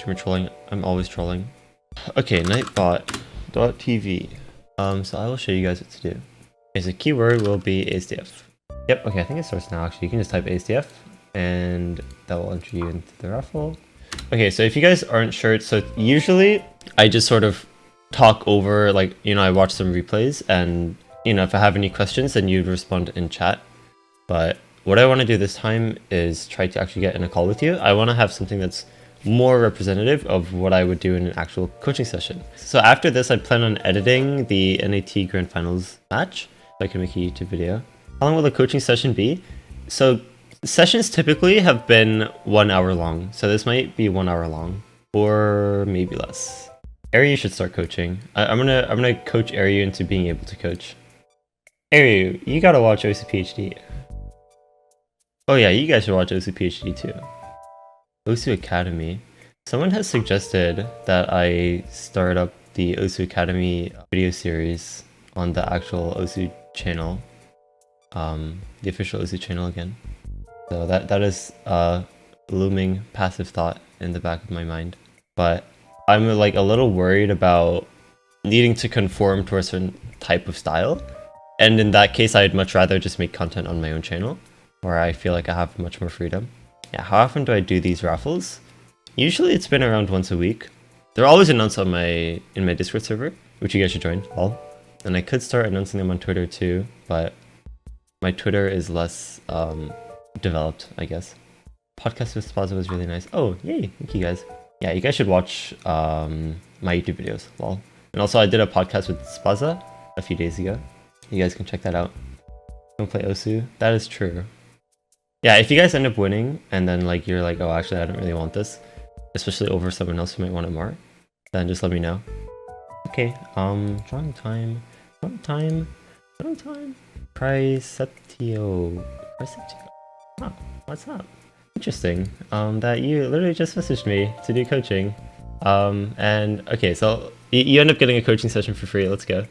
streamer trolling. I'm always trolling. Okay, nightbot.tv. So I will show you guys what to do. Is a keyword will be ASDF. Yep, okay, I think it starts now actually. You can just type ASDF and that will enter you into the raffle. Okay, so if you guys aren't sure, so usually I just sort of talk over, like, you know, I watch some replays and, you know, if I have any questions, then you'd respond in chat. But what I want to do this time is try to actually get in a call with you. I want to have something that's more representative of what I would do in an actual coaching session. So after this, I plan on editing the NAT Grand Finals match so I can make a YouTube video. How long will the coaching session be? So sessions typically have been 1 hour long. So this might be 1 hour long or maybe less. Aryu should start coaching. I'm gonna coach Aryu into being able to coach. Aryu, you gotta watch OCPHD. Oh yeah, you guys should watch OCPHD too. OSU Academy. Someone has suggested that I start up the OSU Academy video series on the actual OSU channel. The official OSU channel again. So that is a looming passive thought in the back of my mind. But I'm like a little worried about needing to conform to a certain type of style. And in that case, I'd much rather just make content on my own channel, where I feel like I have much more freedom. Yeah, how often do I do these raffles? Usually it's been around once a week. They're always announced on in my Discord server, which you guys should join, all. And I could start announcing them on Twitter too, but my Twitter is less developed, I guess. Podcast with Spaza was really nice. Oh, yay, thank you guys. Yeah, you guys should watch my YouTube videos, lol. And also I did a podcast with Spaza a few days ago. You guys can check that out. Don't play Osu. That is true. Yeah, if you guys end up winning and then like you're like, oh, actually I don't really want this, especially over someone else who might want it more, then just let me know. Okay, drawing time. Cryceptio. Oh, what's up? Interesting. That you literally just messaged me to do coaching. And okay, so you end up getting a coaching session for free. Let's go.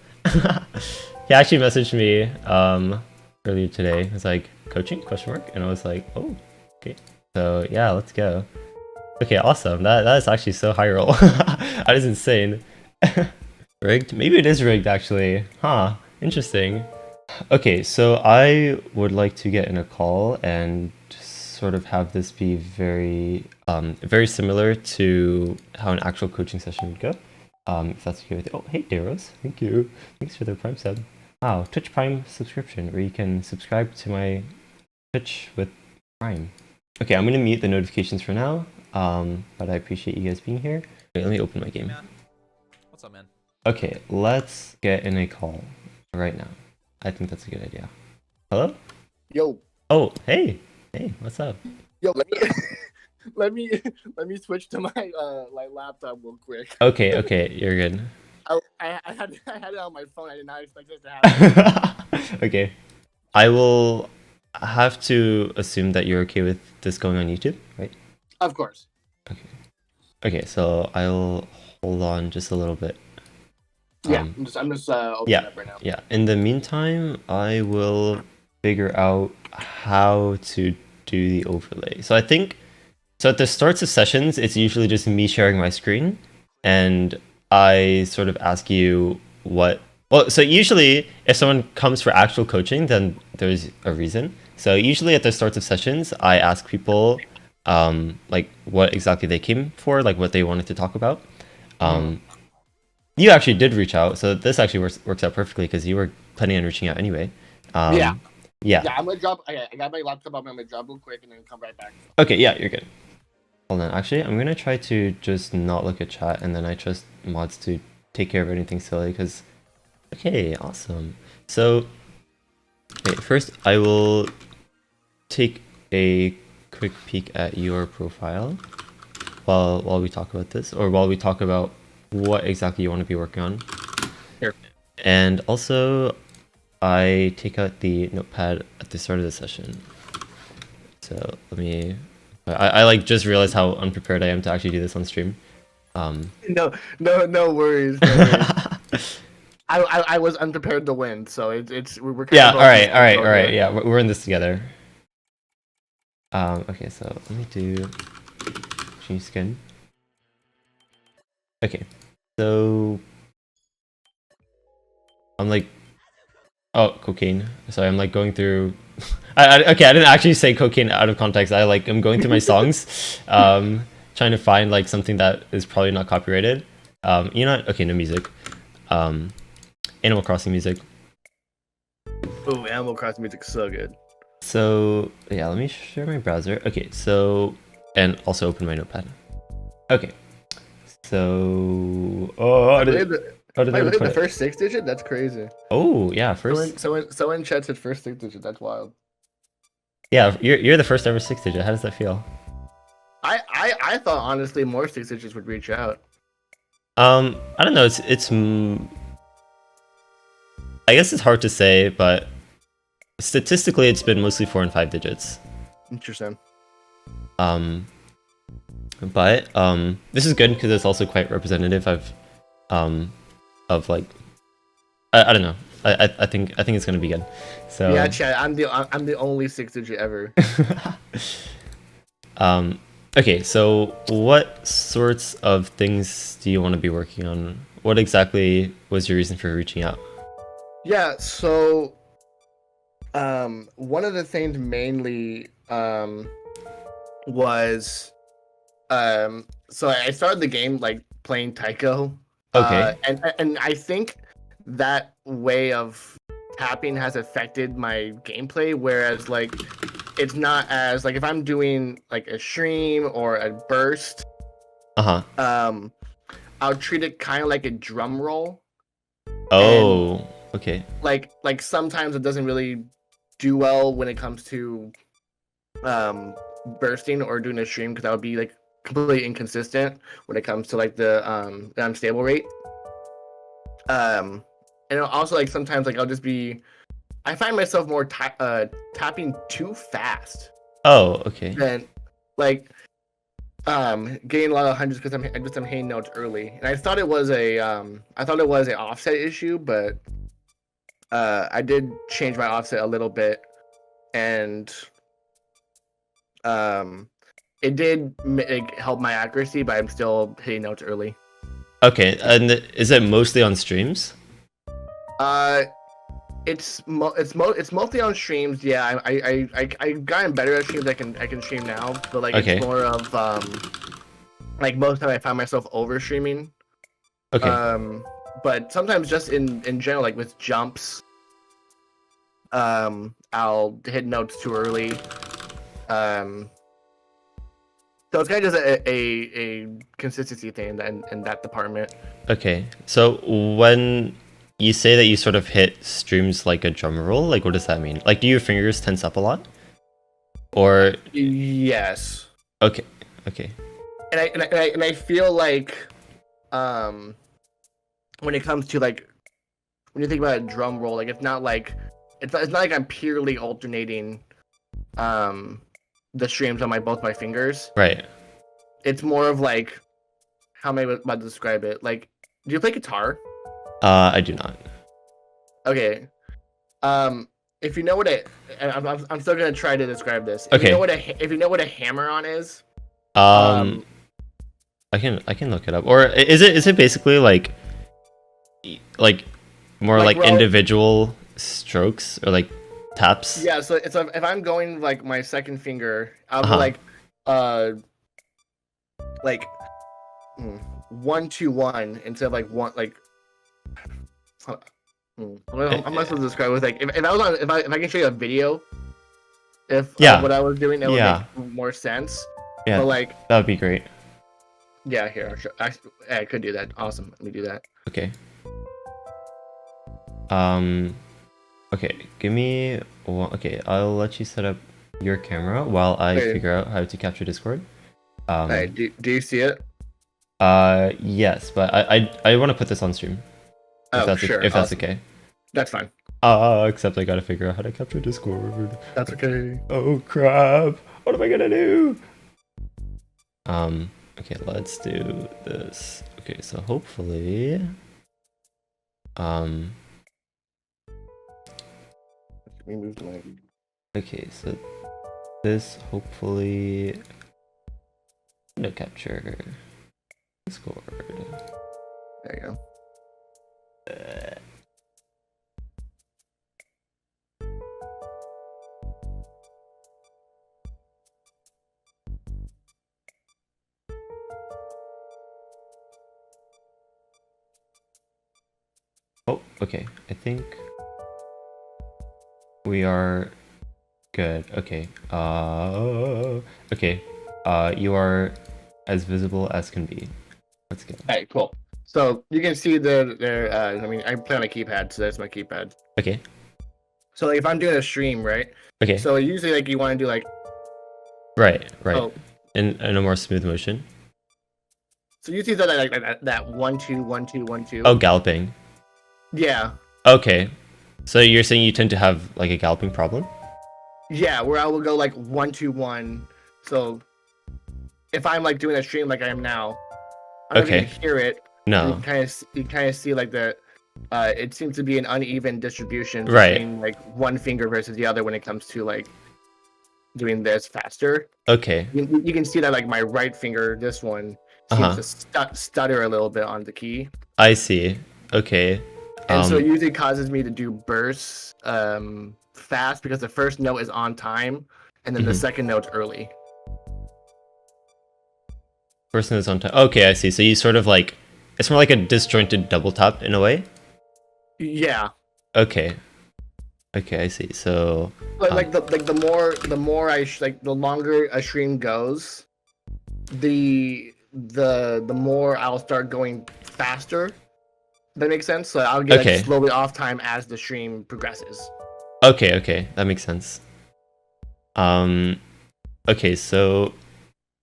He actually messaged me earlier today. It's like, coaching? Question mark? And I was like, oh, okay. So yeah, let's go. Okay, awesome. That is actually so high roll. That is insane. Rigged? Maybe it is rigged actually. Huh, interesting. Okay, so I would like to get in a call and sort of have this be very very similar to how an actual coaching session would go. If that's okay with you. Oh, hey Daros, thank you. Thanks for the Prime sub. Wow, Twitch Prime subscription, where you can subscribe to my Twitch with Prime. Okay, I'm gonna mute the notifications for now, but I appreciate you guys being here. Wait, let me open my game. Man. What's up, man? Okay, let's get in a call right now. I think that's a good idea. Hello? Yo. Oh, hey. Hey, what's up? Yo, let me switch to my like laptop real quick. Okay, you're good. I had it on my phone. I did not expect this to happen. Okay. I will have to assume that you're okay with this going on YouTube, right? Of course. Okay, so I'll hold on just a little bit. Yeah, I'm just opening up right now. Yeah. In the meantime, I will figure out how to do the overlay. So I think, so at the starts of sessions, it's usually just me sharing my screen, and I sort of ask you what. Well, so usually if someone comes for actual coaching, then there's a reason. So usually at the starts of sessions, I ask people like what exactly they came for, like what they wanted to talk about. You actually did reach out, so this actually works out perfectly because you were planning on reaching out anyway. Yeah. I'm gonna drop. Okay, I got my laptop. I'm gonna drop real quick and then come right back. Okay, yeah, you're good. Hold on, actually, I'm gonna try to just not look at chat, and then I trust mods to take care of anything silly, because... Okay, awesome. So, okay, first I will take a quick peek at your profile while we talk about this, or while we talk about what exactly you want to be working on. Here. And also, I take out the notepad at the start of the session. So let me... I like just realized how unprepared I am to actually do this on stream. No worries. I was unprepared to win, so we're kind yeah. of All right. Yeah, we're in this together. Okay, so let me do change skin. Okay, so I'm like, oh, cocaine. Sorry, I'm like going through. Okay, I didn't actually say cocaine out of context. I'm going through my songs, trying to find like something that is probably not copyrighted. You know what? Okay, no music. Um, Animal Crossing music. Oh, Animal Crossing music's so good. So yeah, let me share my browser. Okay, so and also open my notepad. Okay, so I believe the how did I I believe put the it? first 6 digit. That's crazy. Oh yeah, first. Someone chat said first 6 digit. That's wild. Yeah, you're the first ever 6 digit. How does that feel? I thought honestly more 6 digits would reach out. I don't know. I guess it's hard to say, but statistically, it's been mostly 4 and 5 digits. Interesting. Um, but this is good because it's also quite representative of like I don't know. I think it's gonna be good. So Yeah, chat. I'm the only 6 digit ever. okay. So what sorts of things do you want to be working on? What exactly was your reason for reaching out? Yeah. So one of the things mainly was so I started the game like playing Taiko. Okay. And I think that way of tapping has affected my gameplay, whereas like it's not as like if I'm doing like a stream or a burst, Uh huh. I'll treat it kind of like a drum roll, and Oh. Okay. like sometimes it doesn't really do well when it comes to bursting or doing a stream because that would be like completely inconsistent when it comes to like the unstable rate. And also like sometimes like I'll just be I find myself more tapping too fast Oh. Okay. than like getting a lot of hundreds because I'm hitting notes early. And I thought it was a offset issue, but I did change my offset a little bit, and it did help my accuracy, but I'm still hitting notes early. Okay. And is it mostly on streams? Uh, it's mostly on streams. Yeah, I gotten better at streams. I can stream now, but like Okay. it's more of like most of the time I find myself over streaming. Okay. But sometimes just in general, like with jumps, I'll hit notes too early. So it's kind of just a consistency thing in that department. Okay. So when you say that you sort of hit streams like a drum roll, like what does that mean? Like do your fingers tense up a lot? Or Yes. okay. Okay. And I feel like when it comes to like when you think about a drum roll, like it's not like I'm purely alternating the streams on both my fingers. Right. It's more of like how am I about to describe it? Like, do you play guitar? I do not. Okay. If you know what I'm still gonna try to describe this. Okay. If you know what a hammer-on is, Um I can look it up. Or is it basically like more like individual strokes or like taps? yeah. So it's if I'm going like my second finger, I'll be Uh-huh. like 1 2 1 instead of like one like. I'm not supposed to describe it. With, like if I was on if I can show you a video, if Yeah. what I was doing, it would Yeah. make more sense. Yeah. But like That would be great. yeah, here I could do that. Awesome, let me do that. Okay. Okay, give me one. Okay, I'll let you set up your camera while I figure out how to capture Discord. Alright, do you see it? Yes, but I want to put this on stream. If Oh, that's sure. if that's Awesome. okay. That's fine. Except I gotta figure out how to capture Discord. That's okay. Oh crap! What am I gonna do? Okay, let's do this. Okay, so hopefully, Let me move the mic. okay, so this hopefully no capture. Discord. There you go. Oh, okay. I think we are good. Okay. Okay. You are as visible as can be. Let's go. All right, cool. So you can see I mean, I play on a keypad, so that's my keypad. Okay. So like, if I'm doing a stream, right? Okay. So usually like you want to do like. Right. Oh, In a more smooth motion. so you see that 1 2 1 2 1 2. Oh, galloping. Yeah. Okay. So you're saying you tend to have like a galloping problem? Yeah, where I will go like 1 2 1. So if I'm like doing a stream like I am now, I don't know if you can hear it. No. You kind of see like it seems to be an uneven distribution Right. between like one finger versus the other when it comes to like doing this faster. Okay. You can see that like my right finger, this one, seems to stutter a little bit on the key. I see. Okay. And so it usually causes me to do bursts fast because the first note is on time and then the second note's early. First note is on time. Okay, I see. So you sort of like, it's more like a disjointed double tap in a way? Yeah. Okay. Okay, I see. So Like the longer a stream goes, the more I'll start going faster. That makes sense. So I'll get like, slowly off time as the stream progresses. Okay, that makes sense. Okay, so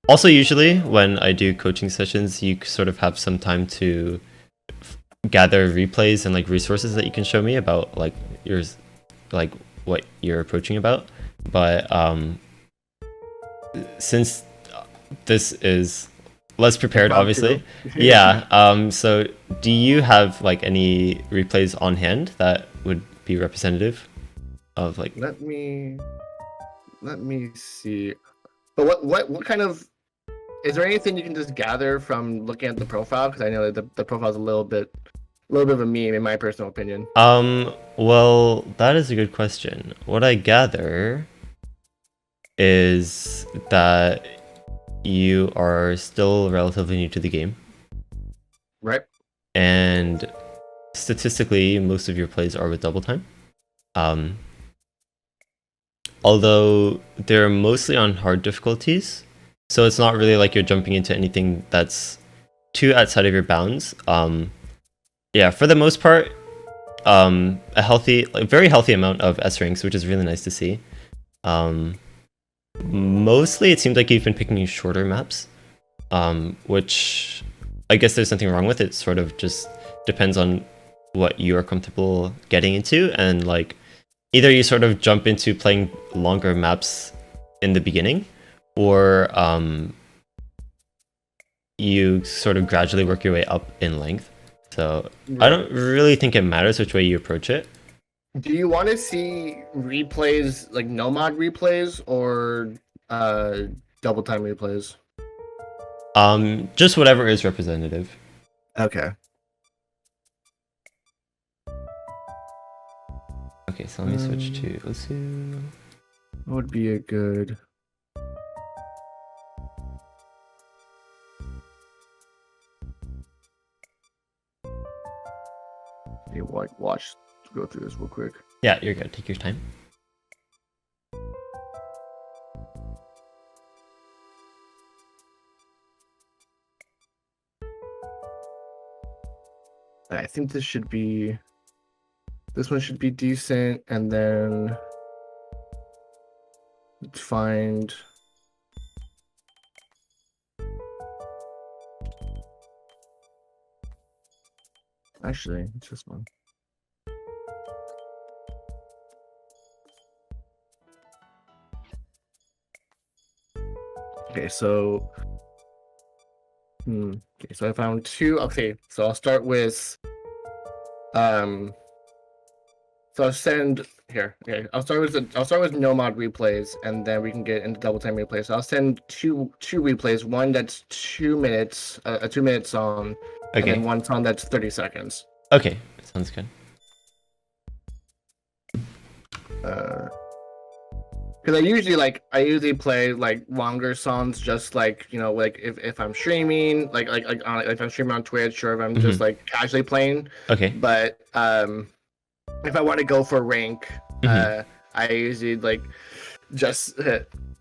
also usually when I do coaching sessions, you sort of have some time to gather replays and like resources that you can show me about like yours, like what you're approaching about. But since this is less prepared, obviously. Yeah. So do you have like any replays on hand that would be representative of like? Let me see. But what kind of, is there anything you can just gather from looking at the profile? Because I know that the profile is a little bit of a meme in my personal opinion. Well, that is a good question. What I gather is that you are still relatively new to the game. Right. And statistically, most of your plays are with double time. Although they're mostly on hard difficulties, so it's not really like you're jumping into anything that's too outside of your bounds. Yeah, for the most part, a very healthy amount of S ranks, which is really nice to see. Mostly it seems like you've been picking shorter maps, which I guess there's nothing wrong with it. Sort of just depends on what you are comfortable getting into, and like either you sort of jump into playing longer maps in the beginning, or you sort of gradually work your way up in length. So I don't really think it matters which way you approach it. Do you want to see replays, like Nomad replays, or double time replays? Just whatever is representative. Okay. Okay, so let me switch to Osu. What would be a good... Hey, watch, go through this real quick. Yeah, you're good. Take your time. I think this one should be decent, and then let's find... Actually, it's this one. Okay, so okay, so I found two. Okay, so I'll start with So I'll send here. Okay, I'll start with no mod replays, and then we can get into double time replays. So I'll send two replays. One that's 2 minutes, a 2-minute song, and Okay. then one song that's 30 seconds. Okay, sounds good. Because I usually play like longer songs, just like like if I'm streaming, like if I'm streaming on Twitch or if I'm just like casually playing. Okay. But if I want to go for rank, I usually like just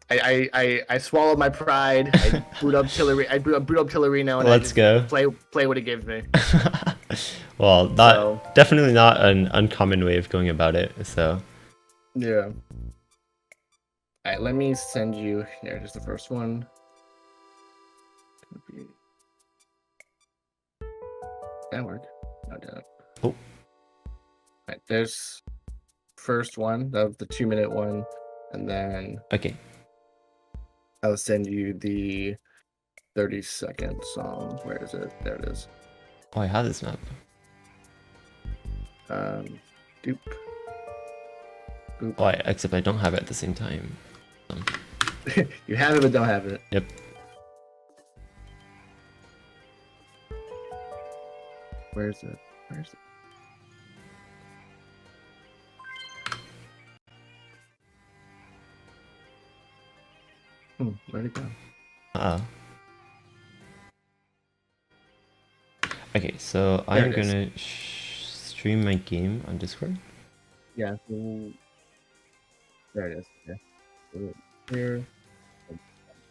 I swallow my pride. I boot up Tillerino, and Let's go. Play what it gives me. Well, definitely not an uncommon way of going about it. So yeah. All right, let me send you here. Just the first one. That work? No, didn't. Oh. All right, there's first one of the 2-minute one, and then okay. I'll send you the 30-second song. Where is it? There it is. Oh, I have this map. Doop. Boop. Oh, except I don't have it at the same time. You have it, but don't have it. Yep. Where is it? Where is it? Where'd it go? Okay, so I'm gonna stream my game on Discord. Yeah. There it is. Yeah. Here.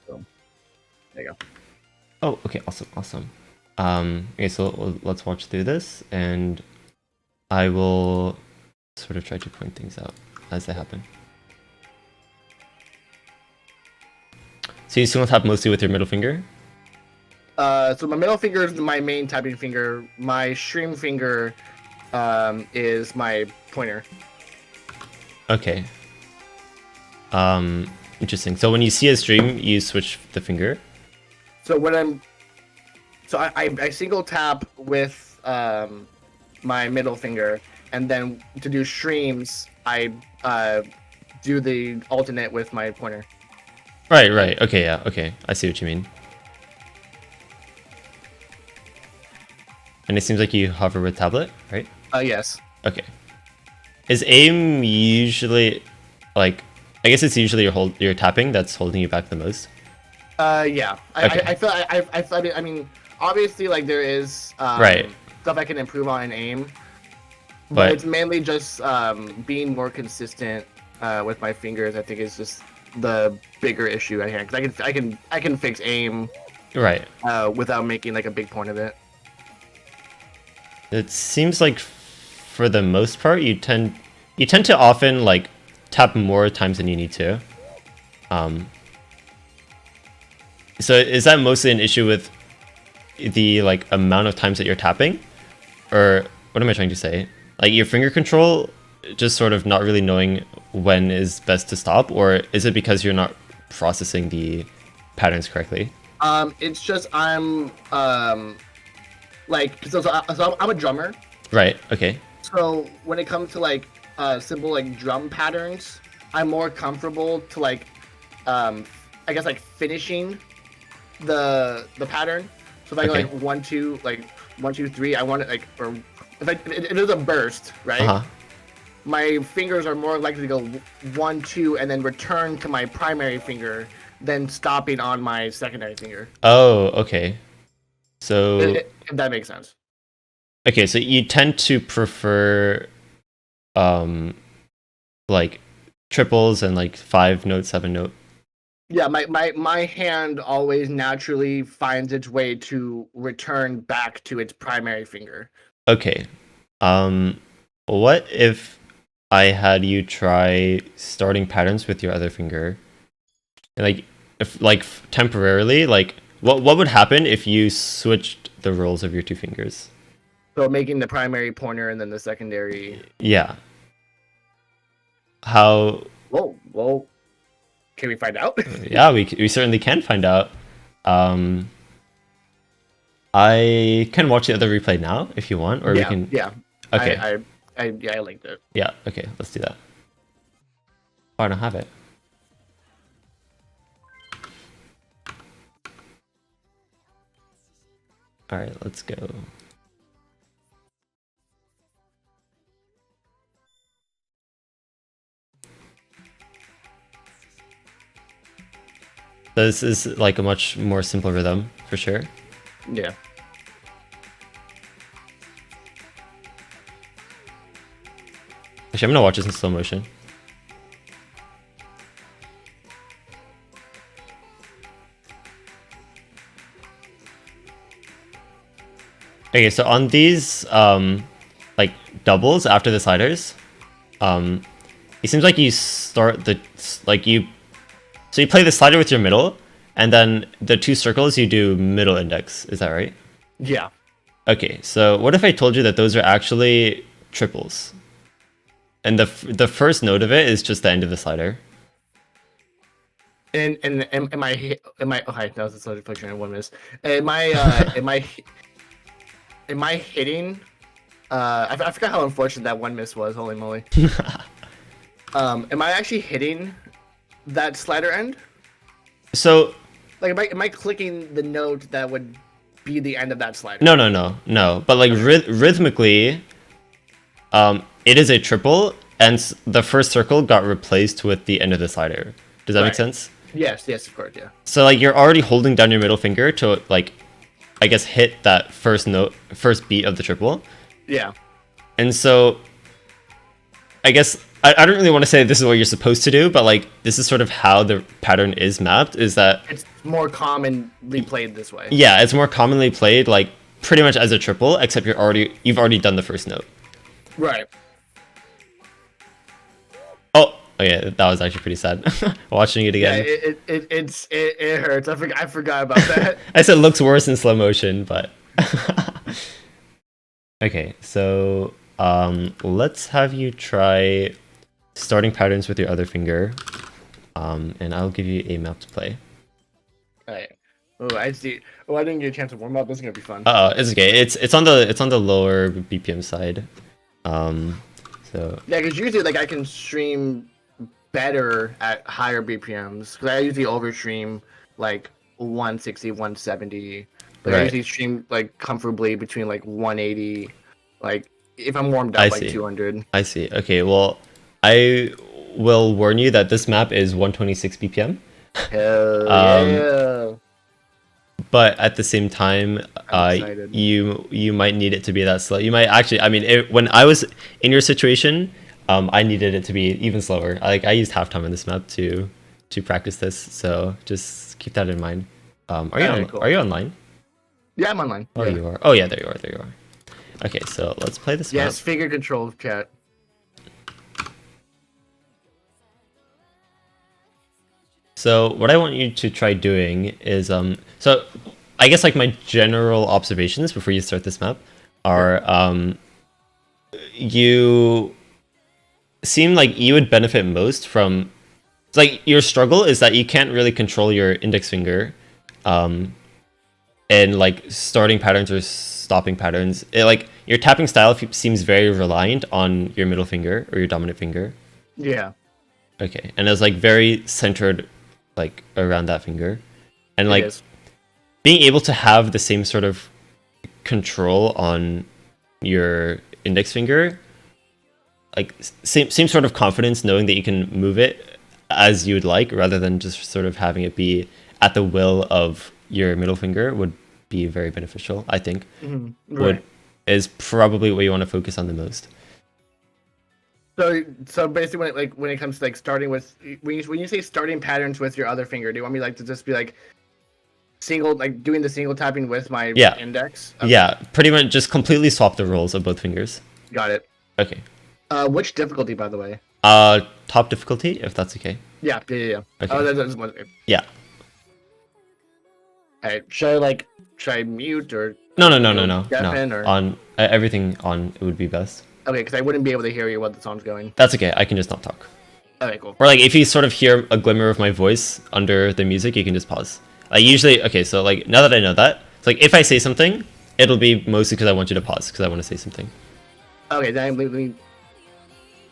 So, there you go. Oh, okay, awesome. Okay, so let's watch through this, and I will sort of try to point things out as they happen. So you still tap mostly with your middle finger? So my middle finger is my main tapping finger. My stream finger is my pointer. Okay. Interesting. So when you see a stream, you switch the finger? So I single tap with my middle finger, and then to do streams, I do the alternate with my pointer. Right. Okay, yeah, okay. I see what you mean. And it seems like you hover with tablet, right? Yes. Okay. Is aim usually, like, I guess it's usually your tapping that's holding you back the most? Yeah. Okay. I mean, obviously, like, there is right. stuff I can improve on in aim, but it's mainly just being more consistent with my fingers. I think is just the bigger issue at hand, because I can fix aim right without making like a big point of it. It seems like for the most part you tend to often like tap more times than you need to. So is that mostly an issue with the like amount of times that you're tapping, or what am I trying to say? Like your finger control, just sort of not really knowing when is best to stop, or is it because you're not processing the patterns correctly? It's just I'm like so I'm a drummer. Right. Okay. So when it comes to like simple like drum patterns, I'm more comfortable to like I guess like finishing the pattern. So if I go like 1 2, like 1 2 3, I want it like, or if there's a burst, right? My fingers are more likely to go 1 2 and then return to my primary finger than stopping on my secondary finger. Oh, okay. So if that makes sense. Okay, so you tend to prefer like triples and like 5-note, 7-note. Yeah, my hand always naturally finds its way to return back to its primary finger. Okay. What if I had you try starting patterns with your other finger? Like if like temporarily, like what would happen if you switched the roles of your two fingers? So making the primary pointer and then the secondary. Yeah. How? Well, can we find out? Yeah, we certainly can find out. I can watch the other replay now if you want, or we can. Yeah. Okay. I I linked it. Yeah, okay, let's do that. Oh, I don't have it. Alright, let's go. This is like a much more simple rhythm, for sure. Yeah. Actually, I'm gonna watch this in slow motion. Okay, so on these like doubles after the sliders, it seems like you start the so you play the slider with your middle, and then the two circles you do middle index. Is that right? Yeah. Okay, so what if I told you that those are actually triples? And the first note of it is just the end of the slider. And am I oh hi, that was a slow deflection and 1 miss. Am I am I hitting I forgot how unfortunate that 1 miss was, holy moly. Am I actually hitting that slider end? So Like am I clicking the note that would be the end of that slider? no. But like rhythmically, it is a triple, and the first circle got replaced with the end of the slider. Does that make sense? Yes, of course, yeah. So like you're already holding down your middle finger to like, I guess, hit that first note, first beat of the triple. Yeah. And so I guess I don't really want to say this is what you're supposed to do, but like this is sort of how the pattern is mapped, is that it's more commonly played this way. Yeah, it's more commonly played like pretty much as a triple, except you've already done the first note. Right. Oh yeah, that was actually pretty sad. Watching it again. Yeah, it hurts. I forgot about that. I said it looks worse in slow motion, but okay, so let's have you try starting patterns with your other finger, and I'll give you a map to play. Alright. Oh, I see. Oh, I didn't get a chance to warm up. This is gonna be fun. It's okay. It's on the lower BPM side. So yeah, because usually like I can stream better at higher BPMs because I usually overstream like 160, 170. Like I usually stream like comfortably between like 180. Like if I'm warmed up, like 200. I see. Okay, well, I will warn you that this map is 126 BPM. Hell yeah. But at the same time, you might need it to be that slow. You might actually, I mean, when I was in your situation, I needed it to be even slower. Like I used halftime on this map to practice this, so just keep that in mind. Are you online? Yeah, I'm online. Oh, you are. Oh yeah, there you are. Okay, so let's play this map. Yes, finger control, chat. So what I want you to try doing is so I guess like my general observations before you start this map are you seem like you would benefit most from, it's like your struggle is that you can't really control your index finger and like starting patterns or stopping patterns. Like your tapping style seems very reliant on your middle finger or your dominant finger. Yeah. Okay, and it's like very centered like around that finger, and like being able to have the same sort of control on your index finger, like same sort of confidence knowing that you can move it as you would like rather than just sort of having it be at the will of your middle finger would be very beneficial, I think. Is probably what you want to focus on the most. So basically, when it comes to like starting with when you say starting patterns with your other finger, do you want me like to just be like single, like doing the single tapping with my index? Okay. Yeah, pretty much just completely swap the roles of both fingers. Got it. Okay. Which difficulty, by the way? Top difficulty, if that's okay. Yeah. Okay. Oh, that's yeah. Alright, should I mute or no. Or... On everything on it would be best. Okay, because I wouldn't be able to hear you while the song's going. That's okay. I can just not talk. Okay, cool. Or like if you sort of hear a glimmer of my voice under the music, you can just pause. Like usually, okay. So like now that I know that, it's like if I say something, it'll be mostly because I want you to pause because I want to say something. Okay, then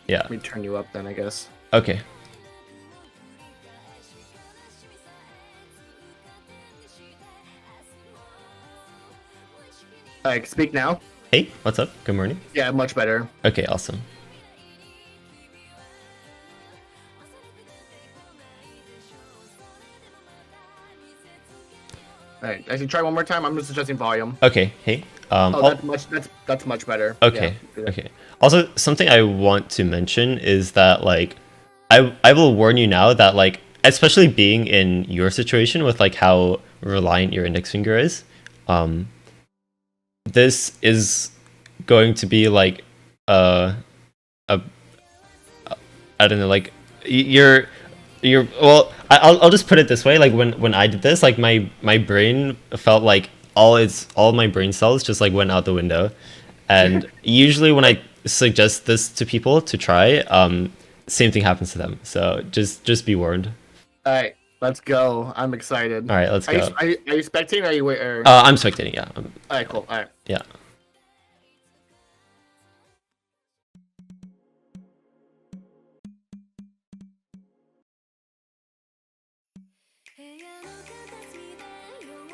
Yeah. let me turn you up then, I guess. Okay. Like, speak now. Hey, what's up? Good morning. Yeah, much better. Okay, awesome. All right, actually, try one more time. I'm just adjusting volume. Okay, hey. Oh, that's much better. Okay, Yeah. okay. Also, something I want to mention is that, like, I will warn you now that, like, especially being in your situation with, like, how reliant your index finger is, this is going to be, like, a I don't know, like, you're well, I'll just put it this way, like, when I did this, like, my brain felt like all my brain cells just, like, went out the window. And usually when I suggest this to people to try, same thing happens to them. So just be warned. All right, let's go. I'm excited. All right, let's Are go. you spectating? Or are you wait? Or... I'm spectating. Yeah. All right, cool. All right. Yeah.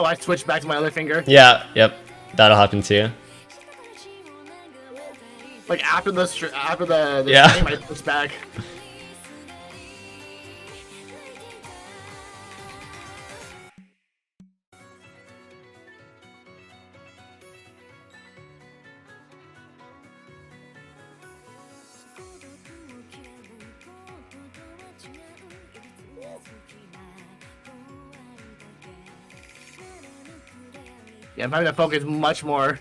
Oh, I switched back to my other finger. Yeah. Yep. That'll happen to you. Like after the stream, Yeah. I switched back. Yeah, I'm having to focus much more.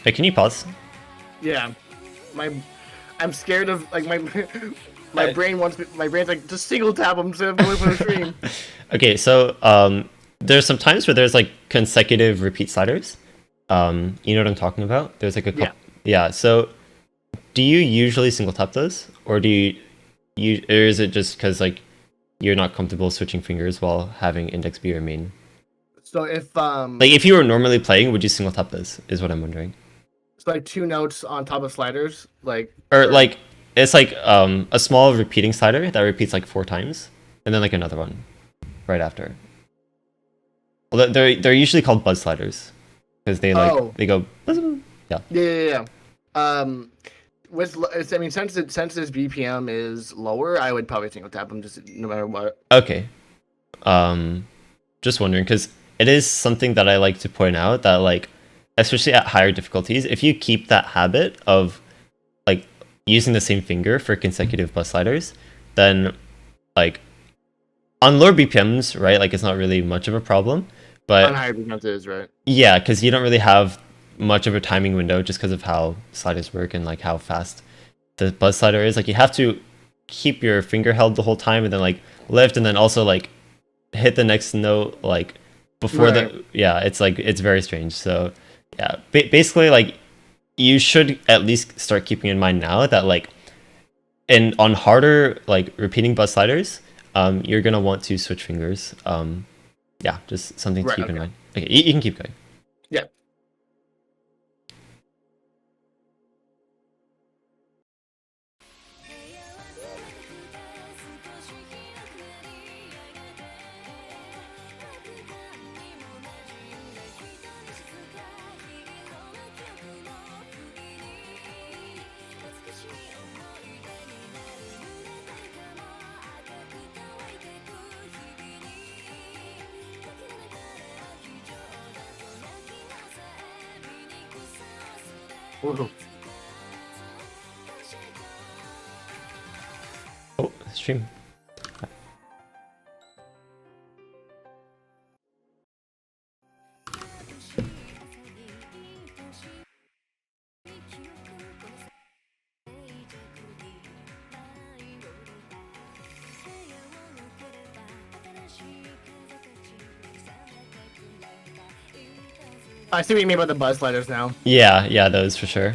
Hey, can you pause? Yeah, I'm scared of like my brain wants my brain's like just single tap them so I'm going for the stream. Okay, so there's some times where there's like consecutive repeat sliders. You know what I'm talking about? There's like a couple. Yeah. So do you usually single tap those, or do you or is it just because like you're not comfortable switching fingers while having index be your main? So if Like if you were normally playing, would you single tap those? Is what I'm wondering. it's like 2 notes on top of sliders, like Or like it's like a small repeating slider that repeats like 4 times, and then like another one right after. Well, they're usually called buzz sliders because they like they go. Yeah. With I mean since this BPM is lower, I would probably single tap them just no matter what. Okay. Just wondering because it is something that I like to point out that like, especially at higher difficulties, if you keep that habit of like using the same finger for consecutive bus sliders, then like on lower BPMs, right? Like it's not really much of a problem, but On higher BPMs it is, right? yeah, because you don't really have much of a timing window just because of how sliders work and like how fast the buzz slider is. Like you have to keep your finger held the whole time and then like lift and then also like hit the next note like before the it's like it's very strange. So yeah, basically like you should at least start keeping in mind now that like on harder like repeating buzz sliders, you're gonna want to switch fingers. Yeah, just something to keep in mind. Okay, you can keep going. Yeah. Ooh. Oh, stream. I see what you mean by the buzz sliders now. Yeah, those for sure.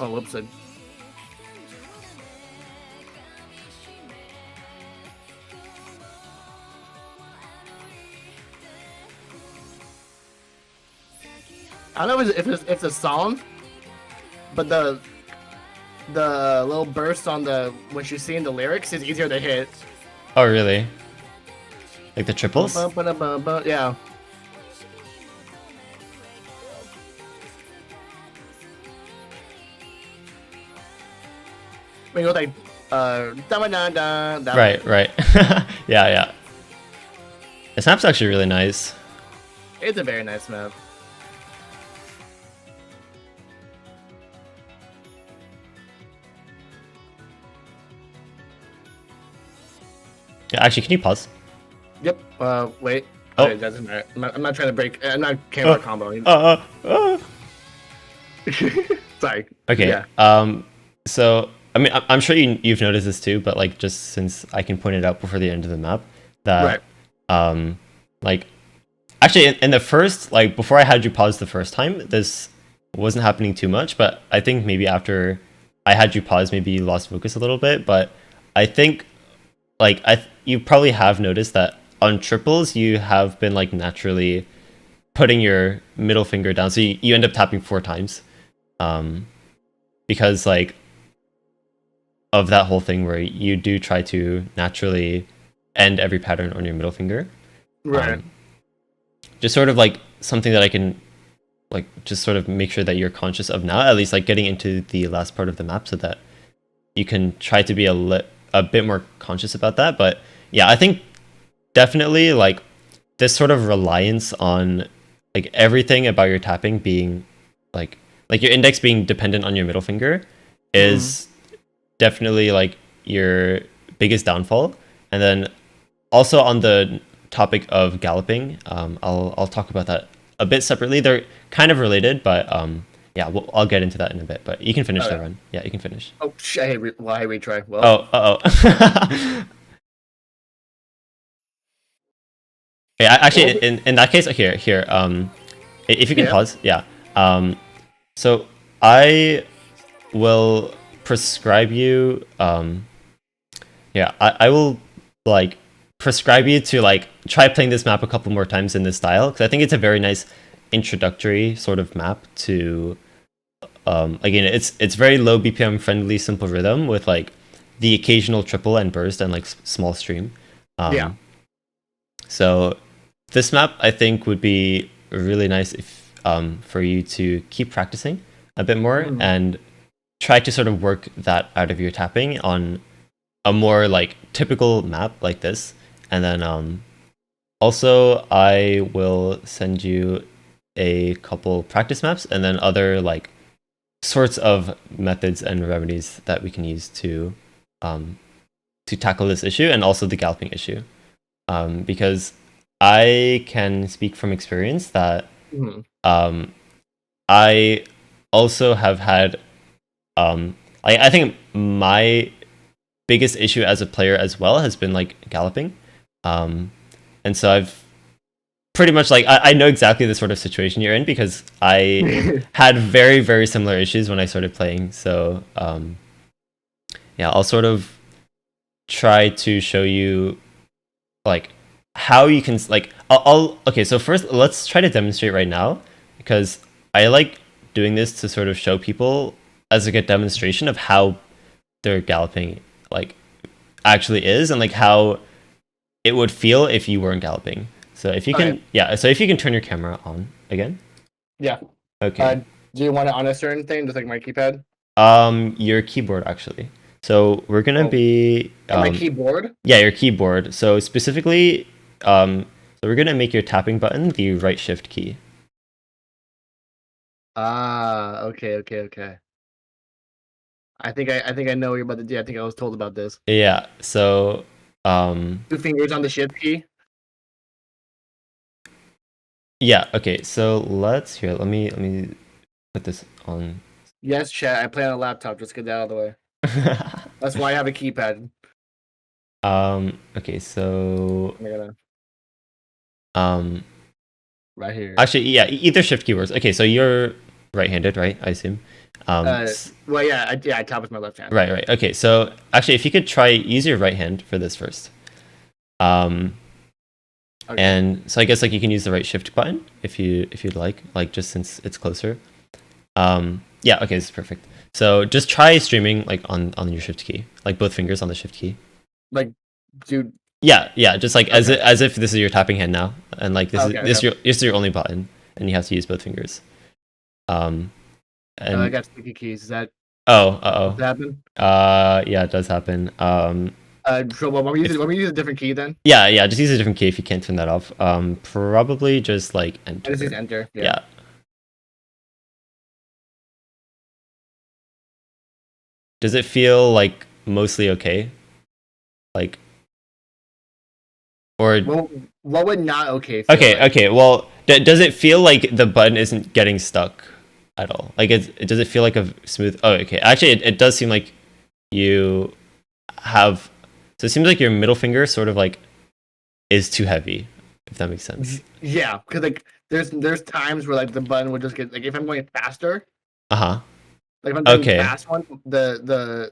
Oh, whoops. I don't know if it's a song, but the little burst on the when she's seeing the lyrics is easier to hit. Oh, really? Like the triples? Yeah. When you go like that Right, right. Yeah, yeah. This map's actually really nice. It's a very nice map. Yeah, actually, can you pause? Yep. Wait. Oh. It doesn't matter. I'm not trying to break. I'm not camera combo. Sorry. Okay. Yeah. So I mean, I'm sure you've noticed this too, but like just since I can point it out before the end of the map, that like actually in the first, like before I had you pause the first time, this wasn't happening too much, but I think maybe after I had you pause, maybe you lost focus a little bit. But I think like you probably have noticed that on triples you have been like naturally putting your middle finger down, so you end up tapping 4 times, because like of that whole thing where you do try to naturally end every pattern on your middle finger. Right. Just sort of like something that I can like just sort of make sure that you're conscious of now, at least like getting into the last part of the map, so that you can try to be a bit more conscious about that. But yeah, I think definitely like this sort of reliance on like everything about your tapping being like your index being dependent on your middle finger is definitely like your biggest downfall. And then also on the topic of galloping, I'll talk about that a bit separately. They're kind of related, but yeah, I'll get into that in a bit. But you can finish the run. Yeah, you can finish. Oh, I hate retry. Well. Oh, oh. Okay, actually, in that case, here, if you can pause, yeah. So I will prescribe you, yeah, I will like prescribe you to like try playing this map a couple more times in this style, because I think it's a very nice introductory sort of map to, again, it's very low BPM friendly, simple rhythm with like the occasional triple and burst and like small stream. Yeah. So this map I think would be really nice if for you to keep practicing a bit more and try to sort of work that out of your tapping on a more like typical map like this. And then also I will send you a couple practice maps and then other like sorts of methods and remedies that we can use to tackle this issue, and also the galloping issue, because I can speak from experience that I also have had I think my biggest issue as a player as well has been like galloping, and so I've pretty much like I know exactly the sort of situation you're in, because I had very, very similar issues when I started playing. So yeah, I'll sort of try to show you like how you can like okay, so first let's try to demonstrate right now, because I like doing this to sort of show people as like a demonstration of how their galloping like actually is, and like how it would feel if you weren't galloping. So if you can, so if you can turn your camera on again. Yeah. Okay. Do you want it on a certain thing, just like my keypad? Your keyboard actually. So we're gonna be my keyboard. Yeah, your keyboard. So specifically, so we're gonna make your tapping button the right shift key. Ah, okay. I think I know what you're about to do. I think I was told about this. Yeah. So 2 fingers on the shift key. Yeah. Okay. So let me put this on. Yes, chat. I play on a laptop. Just get that out of the way. That's why I have a keypad. Okay. So right here. Actually, yeah. Either shift keywords. Okay. So you're right-handed, right? I assume. Well, yeah, I tap with my left hand. Right. Okay, so actually, if you could try use your right hand for this first. Okay. And so I guess like you can use the right shift button if you'd like just since it's closer. Yeah, okay, this is perfect. So just try streaming like on your shift key, like both fingers on the shift key. Like, dude. Yeah, just like as if this is your tapping hand now, and like this is your only button, and you have to use both fingers. And I got sticky keys. Is that? Oh, does that happen? Yeah, it does happen. So when we use a different key then? Yeah, just use a different key if you can't turn that off. Probably just like enter. I just use enter. Yeah. Does it feel like mostly okay? Like, or what would not okay feel like? Okay. Well, does it feel like the button isn't getting stuck at all? Like, does it feel like a smooth? Oh, okay. Actually, it does seem like you have. So it seems like your middle finger sort of like is too heavy, if that makes sense. Yeah, because like there's times where like the button would just get like if I'm going faster. Like if I'm doing fast one, the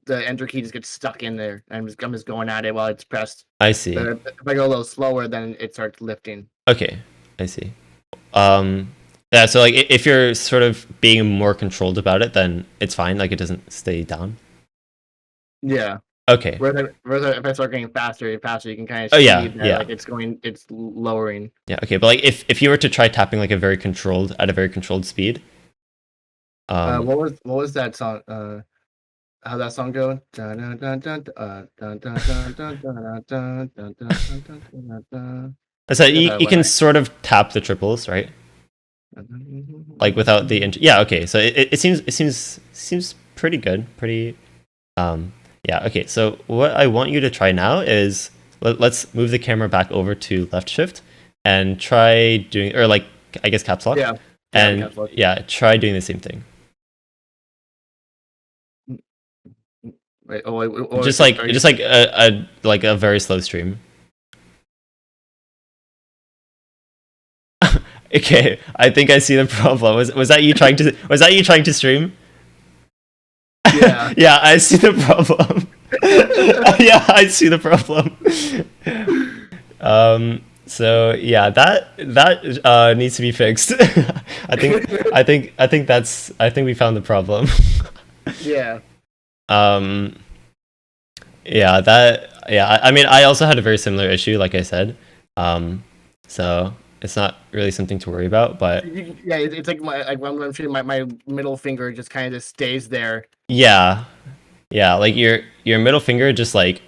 enter key just gets stuck in there, and I'm just going at it while it's pressed. I see. But if I go a little slower, then it starts lifting. Okay, I see. Yeah. So like if you're sort of being more controlled about it, then it's fine. Like it doesn't stay down. Yeah. Okay. Whereas if I start getting faster, you can kind of see that like it's lowering. Yeah. Okay, but like if you were to try tapping like at a very controlled speed. What was that song? How that song go? So you can sort of tap the triples, right? Like without the yeah. Okay, so it seems pretty good. Pretty yeah. Okay, so what I want you to try now is let's move the camera back over to left shift and try doing, or like I guess caps lock. Yeah. And yeah, try doing the same thing. Wait, just like a very slow stream. Okay, I think I see the problem. Was that you trying to stream? Yeah. Yeah, I see the problem. Yeah, I see the problem. So yeah, that needs to be fixed. I think we found the problem. Yeah. Yeah, I mean, I also had a very similar issue, like I said. So it's not really something to worry about, but yeah, it's like when I'm shooting, my middle finger just kind of stays there. Yeah, like your middle finger just like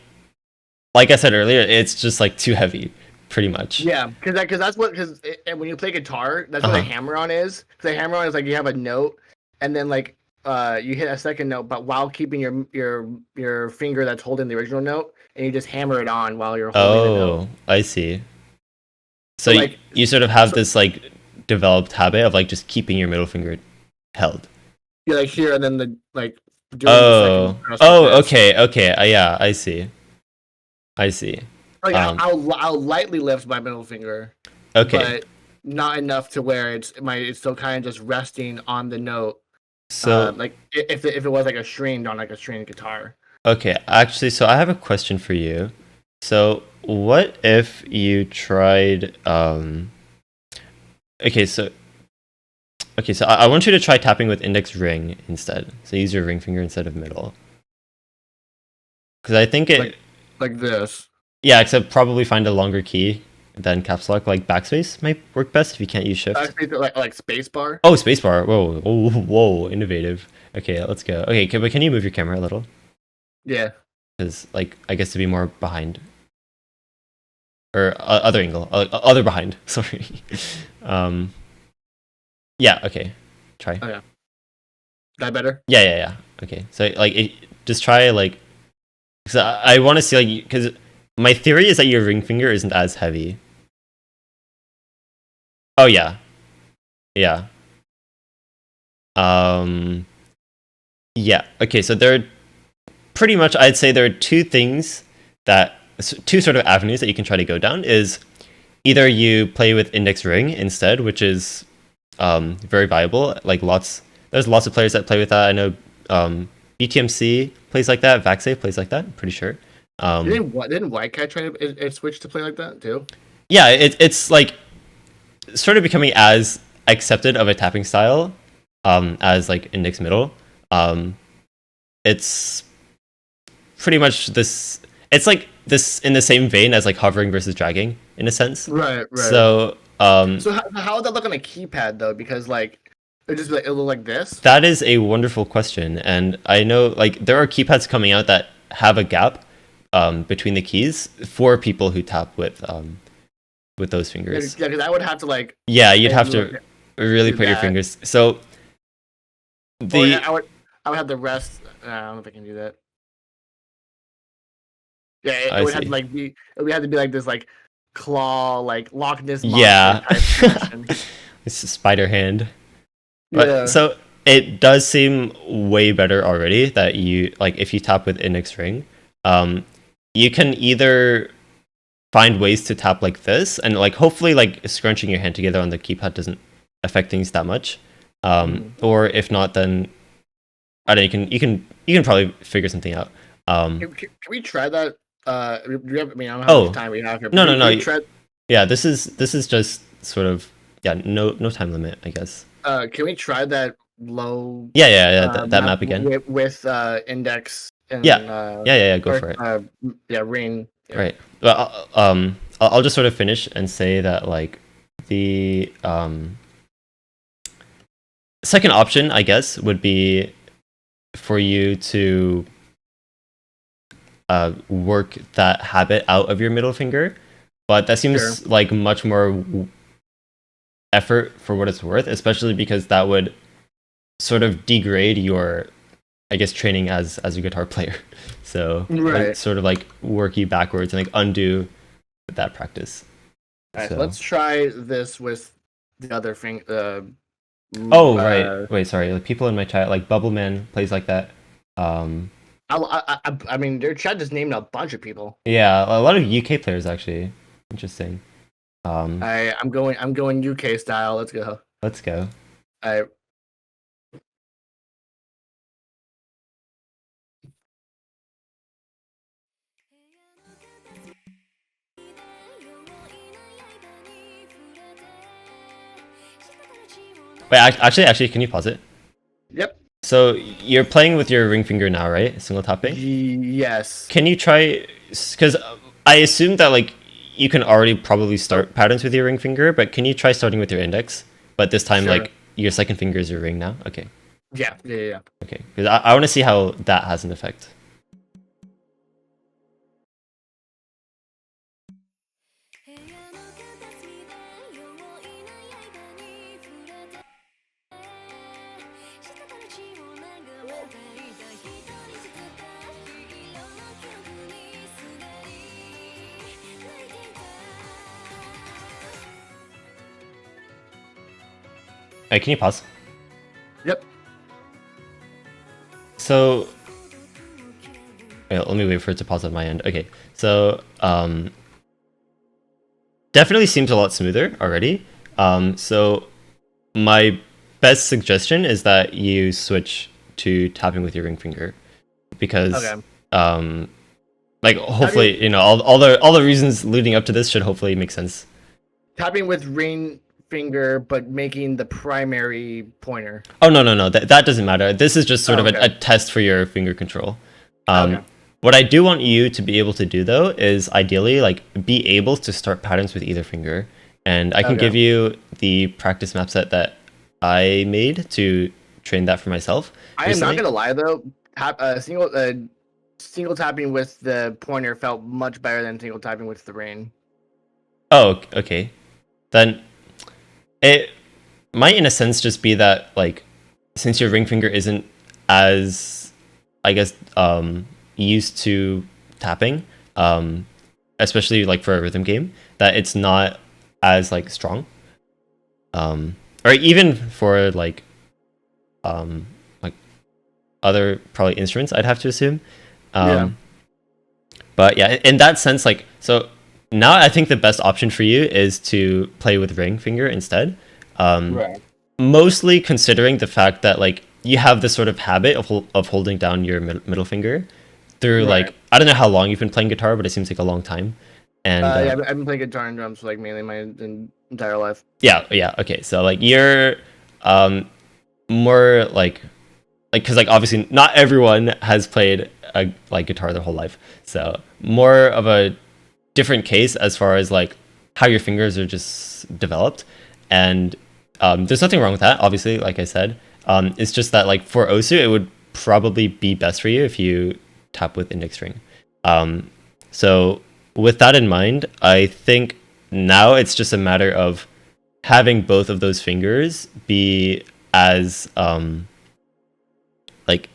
I said earlier, it's just like too heavy, pretty much. Yeah, because when you play guitar, that's what a hammer on is. Because a hammer on is like you have a note, and then like you hit a second note, but while keeping your finger that's holding the original note, and you just hammer it on while you're holding the note. I see. So like, you sort of have this like developed habit of like just keeping your middle finger held. Yeah, like here, and then the like. Okay. Yeah, I see. Like I'll lightly lift my middle finger. Okay. But not enough to where it's still kind of just resting on the note. So like if it was like a stringed on like a stringed guitar. Okay, actually, so I have a question for you. So what if you tried okay, so I want you to try tapping with index ring instead. So use your ring finger instead of middle. Because I think it like this. Yeah, except probably find a longer key than caps lock. Like backspace might work best if you can't use shift. Like spacebar. Oh, spacebar. Whoa, innovative. Okay, let's go. Okay, but can you move your camera a little? Yeah. Because like I guess to be more behind. Or other angle, other behind. Sorry. Yeah. Okay. Try. Oh yeah. That better? Yeah. Okay. So like, just try like, because I want to see like, because my theory is that your ring finger isn't as heavy. Oh yeah. Yeah. Yeah. Okay. So there are pretty much, I'd say there are two sort of avenues that you can try to go down. Is either you play with index ring instead, which is very viable. Like there's lots of players that play with that. I know BTMC plays like that. Vaxsave plays like that. I'm pretty sure. Didn't White Cat try to switch to play like that too? Yeah, it's like sort of becoming as accepted of a tapping style as like index middle. It's pretty much this. It's like this in the same vein as like hovering versus dragging in a sense. Right. So So how would that look on a keypad though? Because like it'll look like this. that is a wonderful question, and I know like there are keypads coming out that have a gap between the keys for people who tap with those fingers. Yeah, because I would have to like. Yeah, you'd have to really put your fingers. So I would have the rest. I don't know if I can do that. Yeah, it would have to like be. It would have to be like this, like claw, like Loch Ness monster type it's a spider hand. But so it does seem way better already that you like if you tap with index ring, you can either find ways to tap like this and like hopefully like scrunching your hand together on the keypad doesn't affect things that much. Or if not, then I don't know, you can probably figure something out. Can we try that? Do we have, I mean, I don't know how much time we have here. No. Yeah, this is just sort of no time limit, I guess. Can we try that low? Yeah. That map again with index. And, go for it. Ring. Yeah. Right. Well, I'll just sort of finish and say that like the second option, I guess, would be for you to work that habit out of your middle finger, but that seems like much more effort for what it's worth, especially because that would sort of degrade your, I guess, training as a guitar player. So sort of like work you backwards and like undo that practice. Alright, so let's try this with the other finger. Right. Wait, sorry. Like, people in my chat, like Bubbleman plays like that. I mean, their chat just named a bunch of people. Yeah, a lot of UK players actually. Interesting. I'm going UK style. Let's go. Let's go. Wait, actually, can you pause it? Yep. So you're playing with your ring finger now, right? Single tapping? Yes. Can you try, because I assume that like you can already probably start patterns with your ring finger, but can you try starting with your index? But this time, like your second finger is your ring now? Okay. Yeah. Okay, because I want to see how that has an effect. Alright, can you pause? Yep. So, let me wait for it to pause on my end. Okay, so definitely seems a lot smoother already. So my best suggestion is that you switch to tapping with your ring finger, because like hopefully all the reasons leading up to this should hopefully make sense. Tapping with ring finger, but making the primary pointer. Oh no, that doesn't matter. This is just sort of a test for your finger control. What I do want you to be able to do though is ideally like be able to start patterns with either finger, and I can give you the practice map set that I made to train that for myself. I am not gonna lie though, single tapping with the pointer felt much better than single tapping with the ring. Oh, okay. Then it might in a sense just be that like since your ring finger isn't as, I guess, used to tapping, especially like for a rhythm game, that it's not as like strong, or even for like other probably instruments, I'd have to assume. But yeah, in that sense, like, so now I think the best option for you is to play with ring finger instead. mostly considering the fact that like you have this sort of habit of holding down your middle finger through Right. like I don't know how long you've been playing guitar, but it seems like a long time. And Yeah, I've been playing guitar and drums for like mainly my entire life. yeah, okay. So like you're more like because like obviously not everyone has played a like guitar their whole life, so more of a different case as far as like how your fingers are just developed. And there's nothing wrong with that, obviously. Like I said, it's just that like for Osu it would probably be best for you if you tap with index string. So with that in mind, I think now it's just a matter of having both of those fingers be as like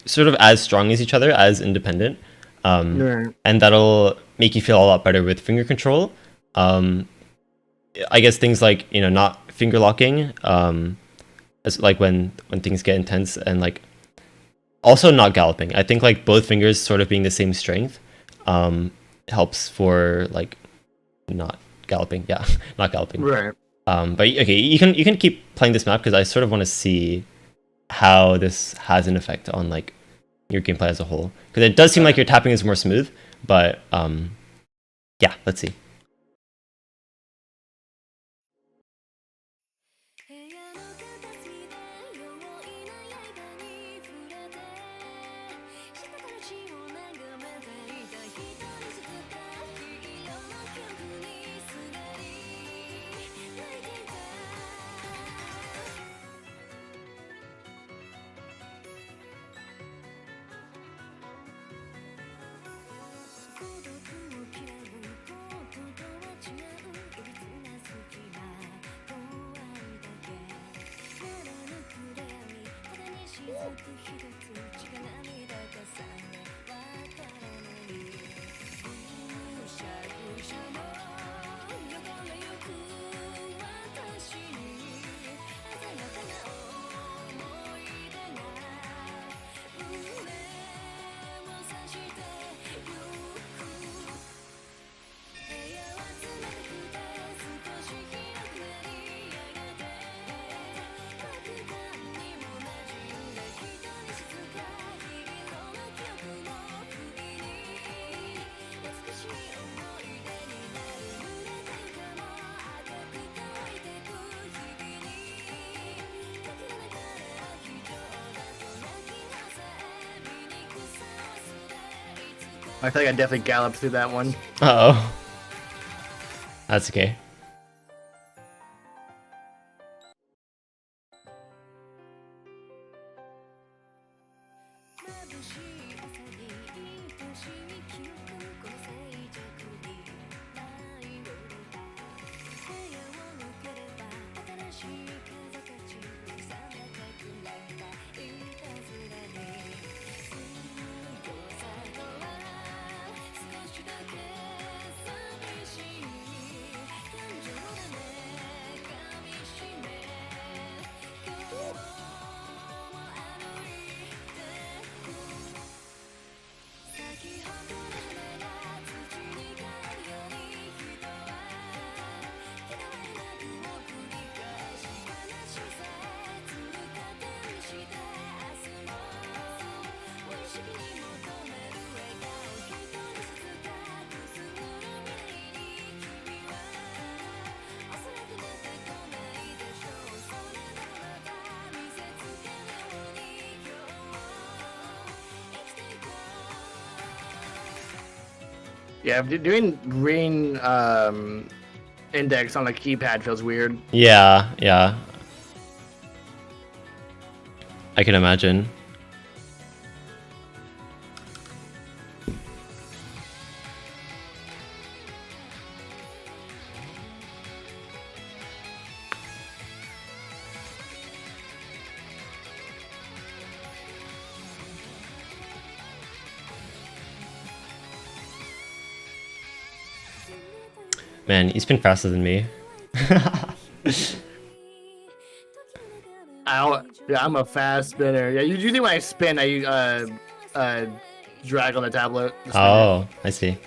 sort of as strong as each other, as independent, Right. and that'll make you feel a lot better with finger control. I guess things like not finger locking, as like when things get intense, and like also not galloping. I think like both fingers sort of being the same strength helps for like not galloping. Yeah, not galloping. Right. But okay, you can keep playing this map because I sort of want to see how this has an effect on like your gameplay as a whole, because it does seem like your tapping is more smooth, but yeah, let's see. I feel like I definitely galloped through that one. Uh-oh. That's okay. Yeah, doing green index on a keypad feels weird. Yeah, I can imagine. Man, you spin faster than me. Yeah, I'm a fast spinner. Yeah, usually when I spin, I drag on the tablet. to spin it. Oh, I see.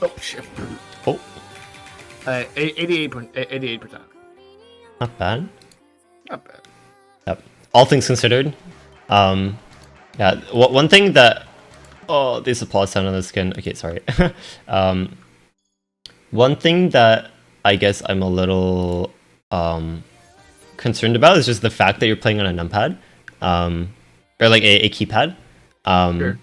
Oh shit. Oh, 88%. not bad. Not bad. Yep. All things considered, yeah. One thing that this applause sound on the skin. Okay, sorry. One thing that I guess I'm a little concerned about is just the fact that you're playing on a numpad, or like a keypad. Sure.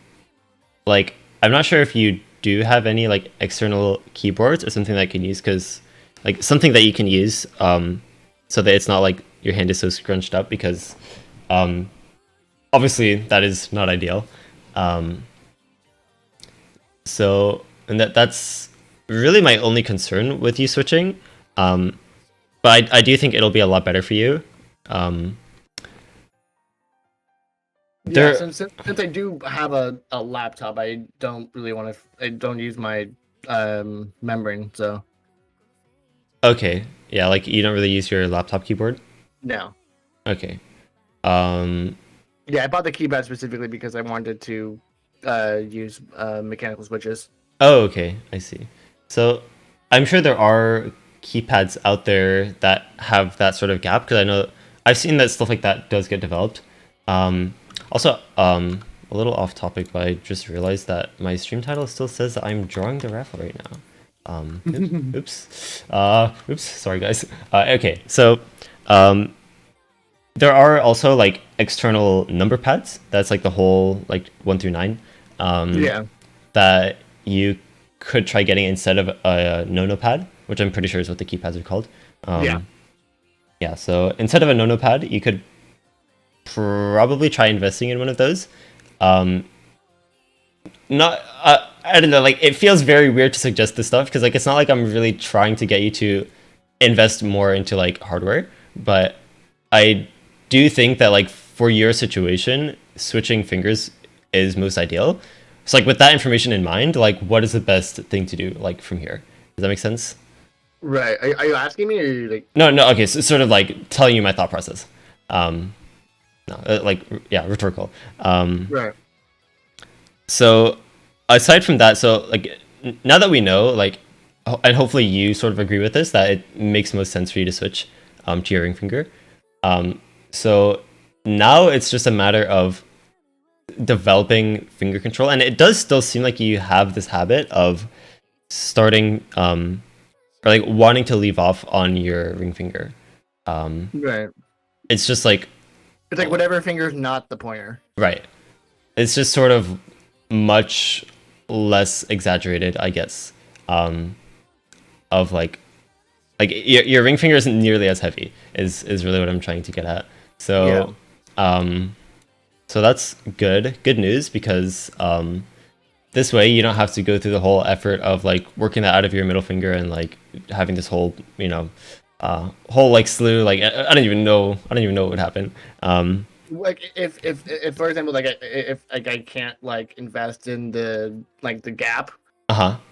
Like, I'm not sure if you do have any like external keyboards or something that I can use, because like something that you can use so that it's not like your hand is so scrunched up, because obviously that is not ideal. So, and that's really my only concern with you switching. But I do think it'll be a lot better for you. Yeah, since I do have a laptop, I don't really want to. I don't use my membrane, so Okay, yeah, like you don't really use your laptop keyboard? no. Okay. Yeah, I bought the keypad specifically because I wanted to use mechanical switches. Oh, okay, I see. So I'm sure there are keypads out there that have that sort of gap, because I know I've seen that stuff like that does get developed. Also, a little off topic, but I just realized that my stream title still says that I'm drawing the raffle right now. Oops. Oops. Sorry, guys. Okay, so there are also like external number pads. That's like the whole like 1 through 9. Yeah. That you could try getting instead of a no-no pad, which I'm pretty sure is what the keypads are called. Yeah. Yeah. So instead of a no-no pad, you could probably try investing in one of those. Not I don't know, like it feels very weird to suggest this stuff, because like it's not like I'm really trying to get you to invest more into like hardware, but I do think that like for your situation, switching fingers is most ideal. So like with that information in mind, like what is the best thing to do like from here? Does that make sense? Right. Are you asking me, or are you like? No, okay, so sort of like telling you my thought process. No, like yeah, rhetorical. Right. So aside from that, so like now that we know, like, and hopefully you sort of agree with this, that it makes most sense for you to switch to your ring finger. So now it's just a matter of developing finger control, and it does still seem like you have this habit of starting or like wanting to leave off on your ring finger. Right. It's just like It's like whatever finger's not the pointer. right. It's just sort of much less exaggerated, I guess. Of like your ring finger isn't nearly as heavy is really what I'm trying to get at. So so that's good news, because this way you don't have to go through the whole effort of like working that out of your middle finger and like having this whole whole like slew, like I don't even know what would happen. Like if for example, like if like I can't like invest in the like the gap,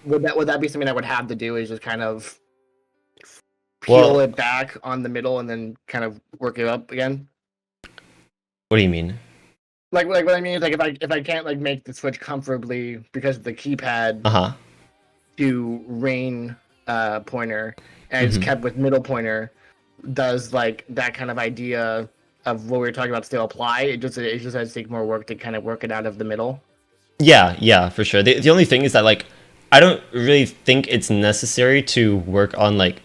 would that be something I would have to do, is just kind of peel it back on the middle and then kind of work it up again? What do you mean? Like what I mean is, like if I can't like make the switch comfortably because of the keypad to ring pointer, and it's kept with middle pointer, does like that kind of idea of what we were talking about still apply? It just has to take more work to kind of work it out of the middle. Yeah, for sure. The only thing is that like I don't really think it's necessary to work on like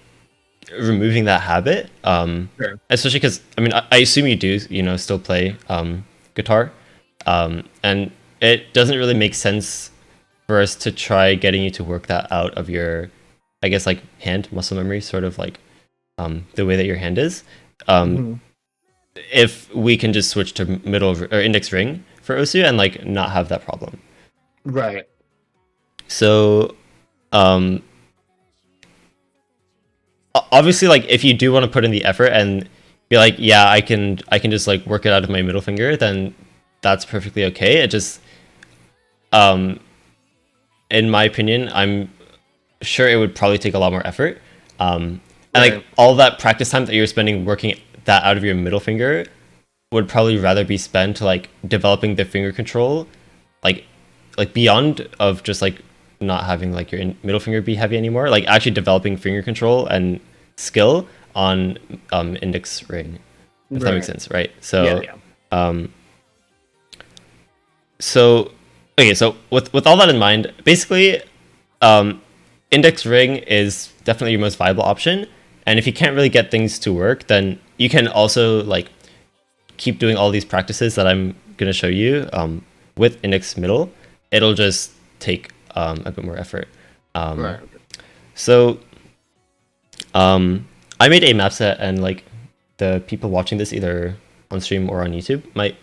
removing that habit. Sure. Especially because I mean I assume you do still play guitar, and it doesn't really make sense for us to try getting you to work that out of your, I guess, like hand muscle memory, sort of like the way that your hand is. If we can just switch to middle or index ring for Osu and like not have that problem. Right. So obviously, like if you do want to put in the effort and be like, yeah, I can just like work it out of my middle finger, then that's perfectly okay. It just in my opinion, I'm sure it would probably take a lot more effort. And like all that practice time that you're spending working that out of your middle finger would probably rather be spent like developing the finger control, like beyond of just like not having like your middle finger be heavy anymore, like actually developing finger control and skill on index ring, if that makes sense, right? So so okay, so with all that in mind, basically index ring is definitely your most viable option, and if you can't really get things to work, then you can also like keep doing all these practices that I'm going to show you with index middle. It'll just take a bit more effort. So I made a map set, and like the people watching this either on stream or on YouTube might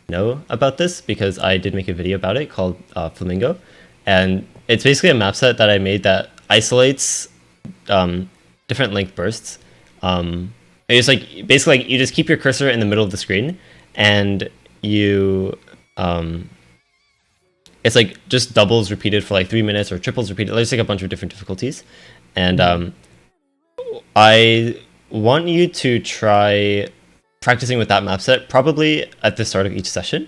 know about this because I did make a video about it called Flamingo, and it's basically a map set that I made that isolates different length bursts. It's like basically like you just keep your cursor in the middle of the screen, and you it's like just doubles repeated for like 3 minutes or triples repeated. There's like a bunch of different difficulties, and I want you to try practicing with that map set probably at the start of each session,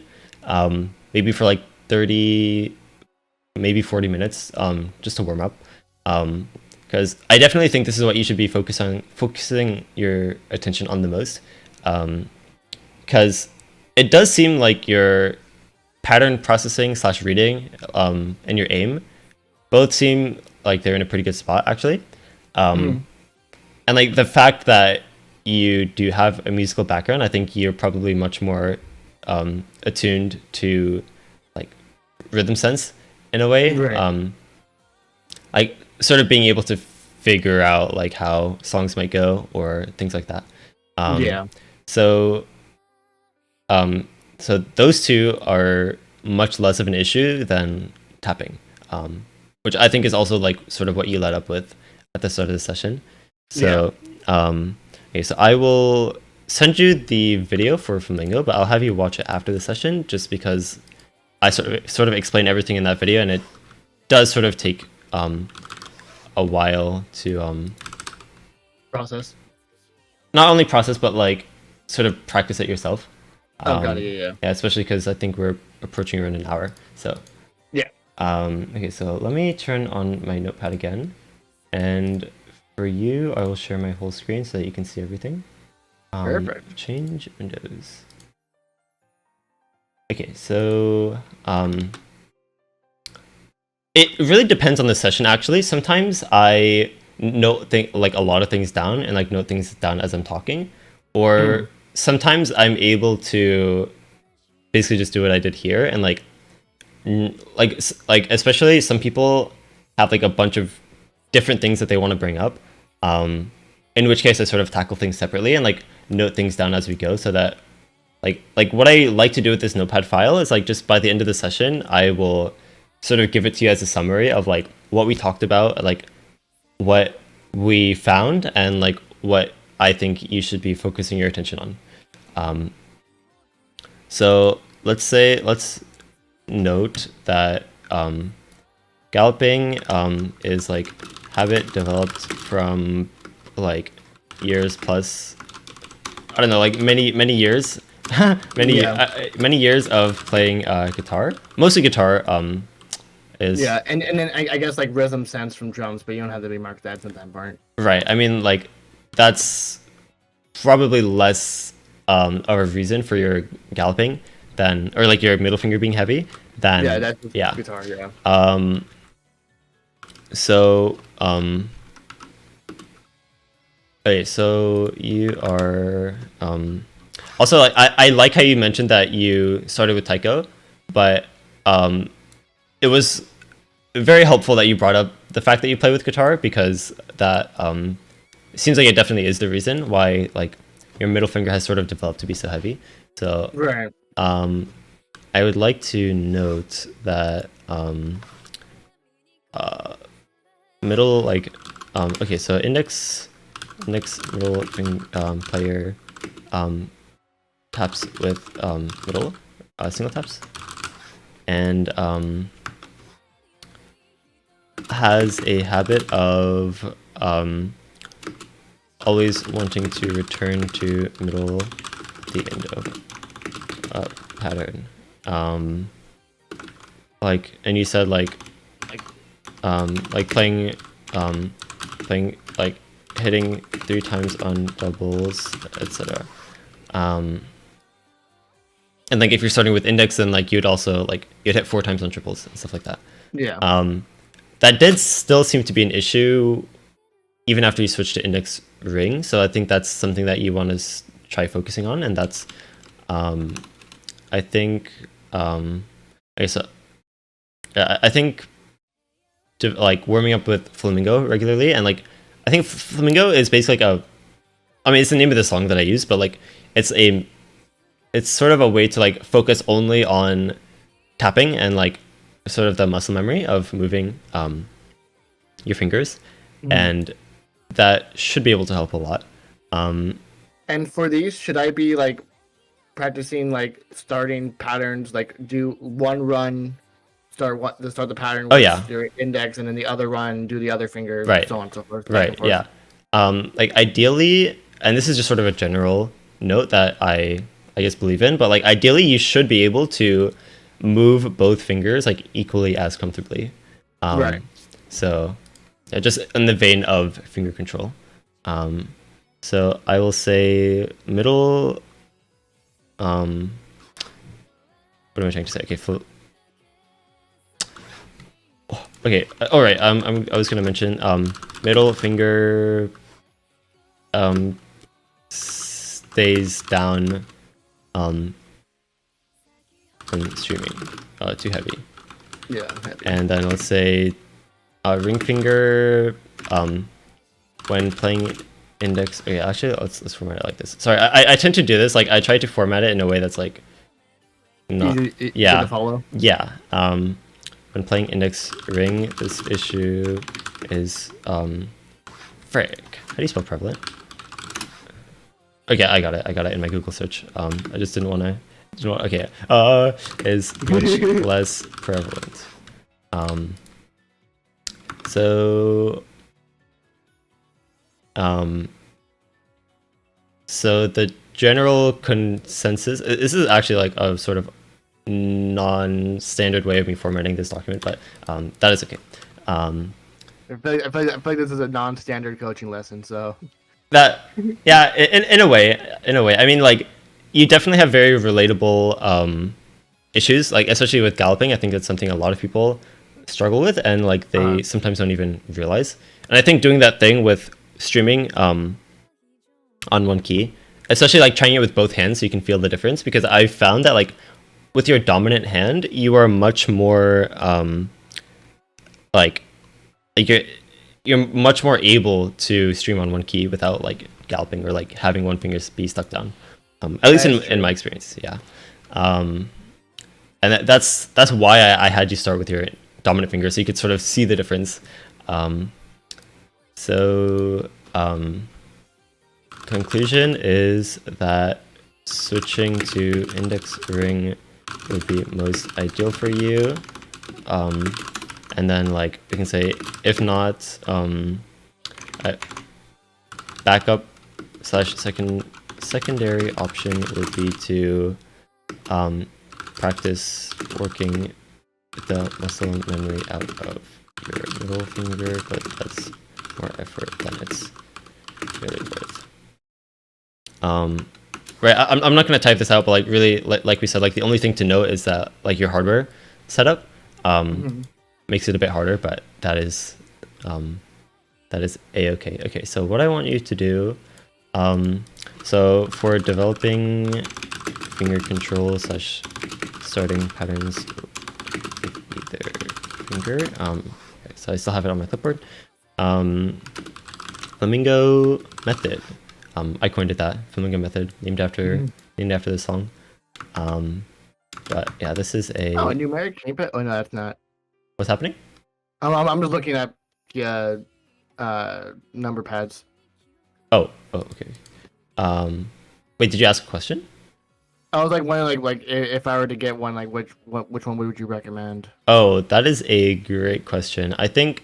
maybe for like 30, maybe 40 minutes, just to warm up. Because I definitely think this is what you should be focusing your attention on the most. Because it does seem like your pattern processing / reading and your aim both seem like they're in a pretty good spot, actually. And like the fact that you do have a musical background, I think you're probably much more attuned to like rhythm sense in a way. Right. Like sort of being able to figure out like how songs might go or things like that. So so those two are much less of an issue than tapping, which I think is also like sort of what you led up with at the start of the session. So okay, so I will send you the video for Flamingo, but I'll have you watch it after the session just because I sort of explain everything in that video, and it does sort of take a while to process. Not only process, but like sort of practice it yourself. Got it. Yeah, especially because I think we're approaching around an hour. So yeah. Okay, so let me turn on my notepad again, and for you, I will share my whole screen so that you can see everything. Perfect. Change windows. Okay, so it really depends on the session, actually. Sometimes I note like a lot of things down and like note things down as I'm talking, or sometimes I'm able to basically just do what I did here, and like especially some people have like a bunch of different things that they want to bring up, in which case I sort of tackle things separately and like note things down as we go, so that like what I like to do with this notepad file is like just by the end of the session I will sort of give it to you as a summary of like what we talked about, like what we found, and like what I think you should be focusing your attention on. So let's note that galloping is like habit developed from like years plus, I don't know, like many years many years of playing guitar, mostly guitar. And then I guess like rhythm sense from drums, but you don't have to be marked that at that part. Right. I mean, like that's probably less of a reason for your galloping than, or like your middle finger being heavy than that's guitar. So okay, so you are also like I like how you mentioned that you started with taiko, but it was very helpful that you brought up the fact that you play with guitar, because that it seems like it definitely is the reason why like your middle finger has sort of developed to be so heavy. So I would like to note that middle, like okay, so index middle player taps with middle single taps, and has a habit of always wanting to return to middle at the end of pattern. Like, and you said like like playing like hitting 3 times on doubles, etc. And like if you're starting with index, then like you'd also like you'd hit 4 times on triples and stuff like that. Yeah. That did still seem to be an issue even after you switch to index ring. So I think that's something that you want to try focusing on, and that's I think I think like warming up with Flamingo regularly, and like I think Flamingo is basically like it's the name of the song that I use, but like it's sort of a way to like focus only on tapping and like sort of the muscle memory of moving your fingers, and that should be able to help a lot. And for these, should I be like practicing like starting patterns, like do one run, start the pattern with your index, and then the other run do the other finger, right, so on and so forth. Right, yeah. Like ideally, and this is just sort of a general note that I guess believe in, but like ideally you should be able to move both fingers like equally as comfortably. Right. So yeah, just in the vein of finger control. So I will say middle. What am I trying to say? Okay, okay. All right. I was gonna mention middle finger stays down when streaming. Too heavy. Yeah. Heavy. And then let's say ring finger when playing index. Okay, actually let's format it like this. Sorry, I tend to do this. Like I try to format it in a way that's like not easy to follow. Yeah. When playing index ring, this issue is frick. How do you spell prevalent? Okay, I got it in my Google search. I just didn't want to. Okay. Is much less prevalent. So the general consensus. This is actually like a sort of non-standard way of me formatting this document, but that is okay. I feel like this is a non-standard coaching lesson, so that yeah, in a way. I mean, like you definitely have very relatable issues, like especially with galloping. I think that's something a lot of people struggle with, and like they sometimes don't even realize. And I think doing that thing with streaming on one key, especially like trying it with both hands so you can feel the difference, because I found that like with your dominant hand, you are much more like you're much more able to stream on one key without like galloping or like having one finger be stuck down. At least in my experience, yeah. And that's why I had you start with your dominant finger, so you could sort of see the difference. Conclusion is that switching to index ring would be most ideal for you. And then like we can say, if not, backup / secondary option would be to practice working the muscle memory out of your middle finger, but that's more effort than it's really worth. Right, I'm not gonna type this out, but like really, like we said, like the only thing to note is that like your hardware setup makes it a bit harder, but that is a-okay. Okay, so what I want you to do, so for developing finger control / starting patterns with either finger, okay, so I still have it on my clipboard. Flamingo method. I coined it that, Flamingo method, named after the song. But yeah, this is a numeric keypad. Oh no, that's not. What's happening? I'm just looking at number pads. Oh, okay. Wait, did you ask a question? I was like wondering, like if I were to get one, like which one would you recommend? Oh, that is a great question. I think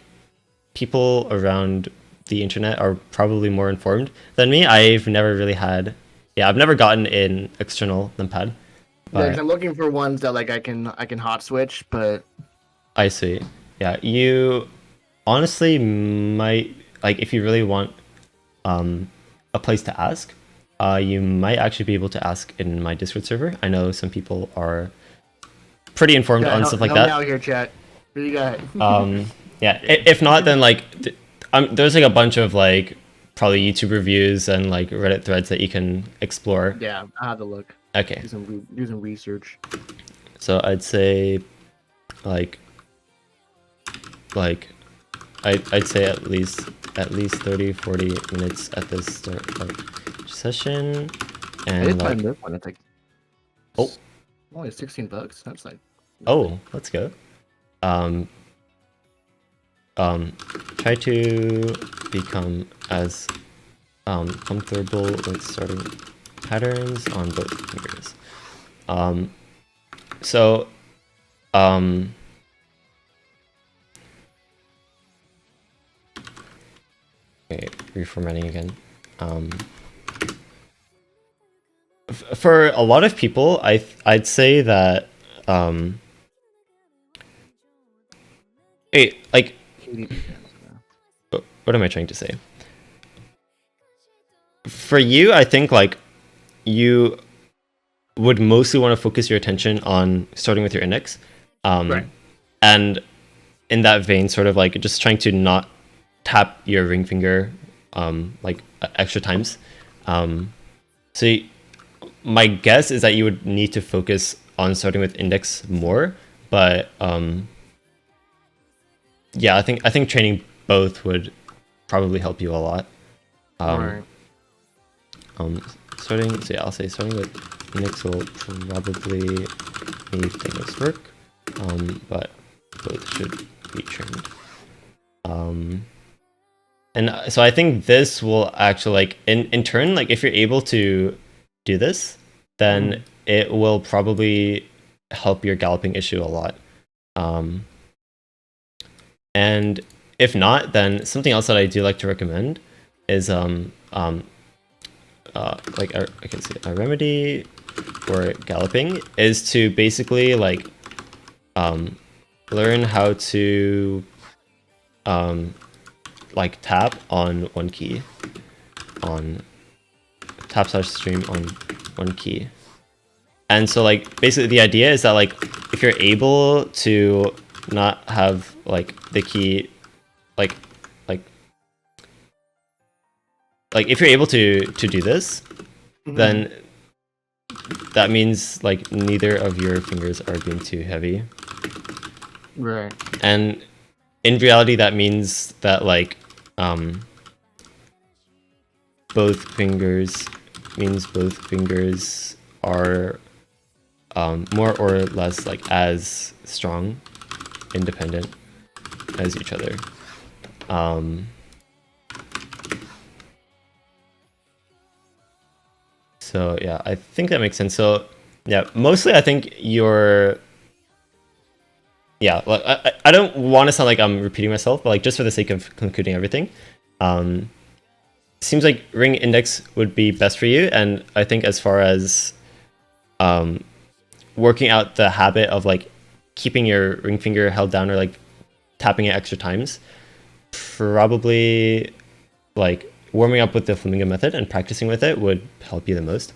people around the internet are probably more informed than me. I've never really had, I've never gotten an external numpad. Yeah, 'cause I'm looking for ones that like I can hot switch, but I see. Yeah, you honestly might, like, if you really want a place to ask, you might actually be able to ask in my Discord server. I know some people are pretty informed Yeah, on stuff like help me that. out here, chat. What do you got? Yeah, if not, then like there's like a bunch of like probably YouTube reviews and like Reddit threads that you can explore. Yeah, I'll have to look. Okay, Do some research. so I'd say like I'd say at least 30-40 minutes at the start of session, I and did like find this one. It's like only $16. That's like let's go. Try to become as comfortable with starting patterns on both fingers. So okay, reformatting again. For a lot of people, I'd say that like, what am I trying to say? For you, I think like you would mostly want to focus your attention on starting with your index, Right. and in that vein, sort of like just trying to not tap your ring finger like extra times. So my guess is that you would need to focus on starting with index more, but yeah, I think training both would probably help you a lot. Right. Starting, so yeah, I'll say starting with index will probably make things work, but both should be trained. And so I think this will actually, like, in turn, like if you're able to do this, then it will probably help your galloping issue a lot. And if not, then something else that I do like to recommend is like I can see a remedy for galloping is to basically like learn how to like tap on one key, on tap/stream on one key. And so like basically the idea is that like if you're able to not have like the key like if you're able to do this, then that means like neither of your fingers are being too heavy. Right. And in reality that means that like both fingers are more or less like as strong, independent as each other. So yeah, I think that makes sense. So yeah, mostly I think you're, yeah, like I don't want to sound like I'm repeating myself, but like just for the sake of concluding everything, seems like ring index would be best for you. And I think as far as working out the habit of like keeping your ring finger held down or like tapping it extra times, probably like warming up with the flamingo method and practicing with it would help you the most.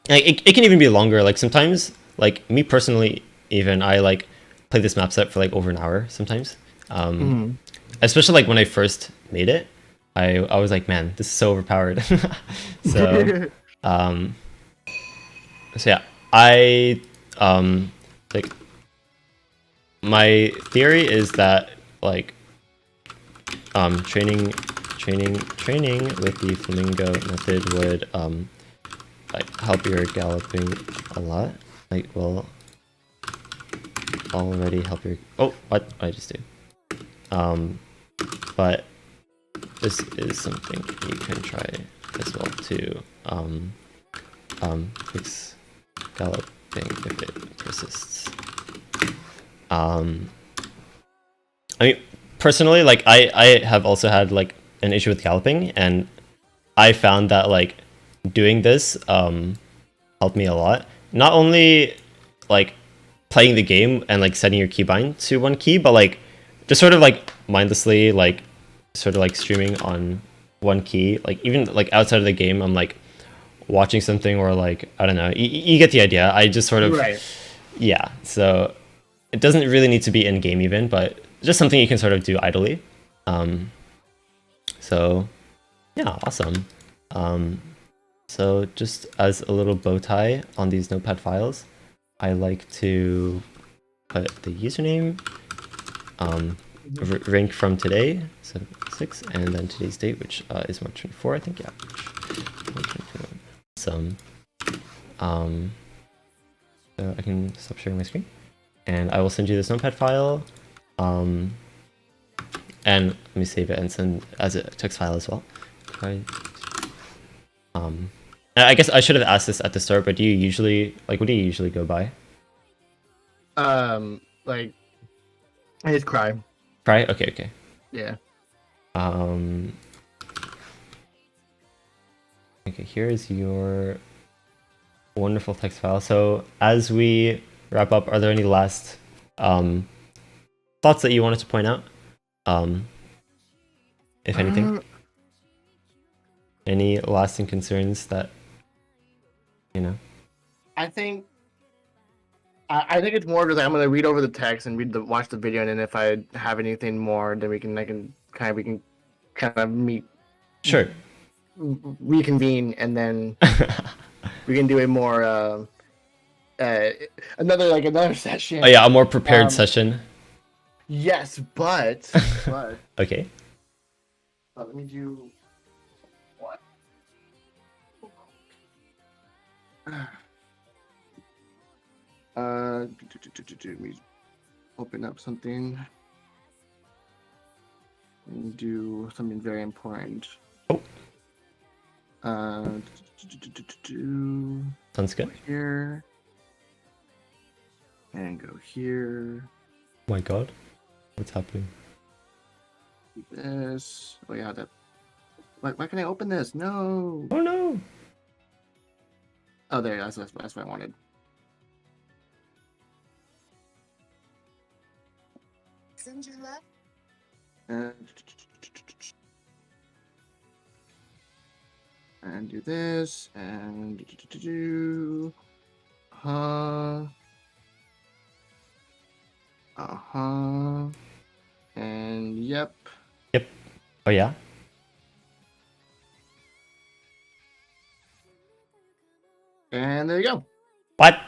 It can even be longer. Like sometimes, like me personally, even I like play this map set for like over an hour sometimes. Especially like when I first made it, I was like, man, this is so overpowered. So so yeah, I like my theory is that like training with the flamingo method would like help your galloping a lot. Like will already help your what I just do. But this is something you can try as well to fix galloping if it persists. I mean, personally, like I have also had like an issue with galloping, and I found that like doing this helped me a lot. Not only like playing the game and like setting your keybind to one key, but like just sort of like mindlessly like sort of like streaming on one key, like even like outside of the game, I'm like watching something or like I don't know, you get the idea. I just sort of Right. yeah. So it doesn't really need to be in game even, but just something you can sort of do idly. So yeah, awesome. So just as a little bow tie on these notepad files, I like to put the username, rank from today, so 6, and then today's date, which is March 24, I think, yeah. March 24. Awesome. So I can stop sharing my screen, and I will send you this notepad file, and let me save it and send as a text file as well. I guess I should have asked this at the start, but do you usually like what do you usually go by? Like I just cry. Cry? Okay, okay. Yeah. Okay, here is your wonderful text file. So as we wrap up, are there any last thoughts that you wanted to point out? If anything, any lasting concerns that you know? I think it's more because I'm gonna read over the text and watch the video, and then if I have anything more, then we can kind of meet. Sure. Reconvene, and then we can do a more another session. Oh yeah, a more prepared session. Yes, but Okay. let me do what? Let me open up something and do something very important. Oh. Sounds good. Go here and go here. Oh my god, what's happening? This. Oh yeah, that. Why can I open this? No. Oh no. Oh, there. That's what I wanted. Send your love. And do this and and yep. Oh yeah. And there you go. What?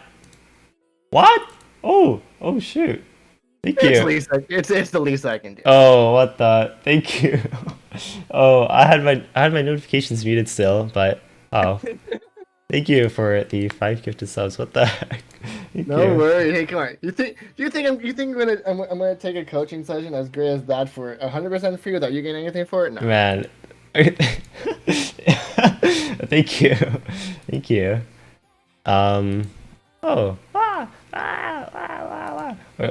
What? Oh shoot. Thank you. It's the least I can do. Oh, what the? Thank you. Oh, I had my notifications muted still, but oh, thank you for the 5 gifted subs. What the heck? Thank No you. worries. Hey, come on. You think I'm gonna take a coaching session as great as that for 100% free without you getting anything for it? No. Man. Thank you. Thank you. Oh.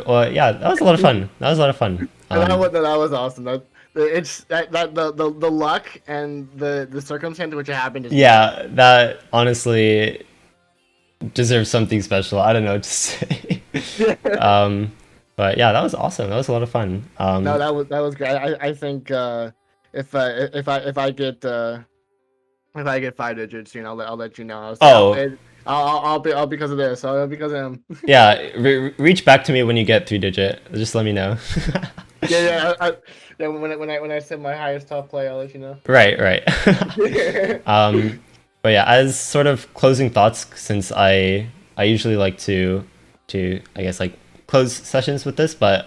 Well, yeah, that was a lot of fun. That was a lot of fun. That was awesome. The luck and the circumstance in which it happened. Yeah, that honestly deserves something special. I don't know what to say. But yeah, that was awesome. That was a lot of fun. No, that was great. I think if I get 5 digits, I'll let you know. I'll be because of this. I'll because of him. Yeah, reach back to me when you get 3 digit. Just let me know. Yeah. When I set my highest top play, I'll let you know. Right. But yeah, as sort of closing thoughts, since I usually like to I guess like close sessions with this, but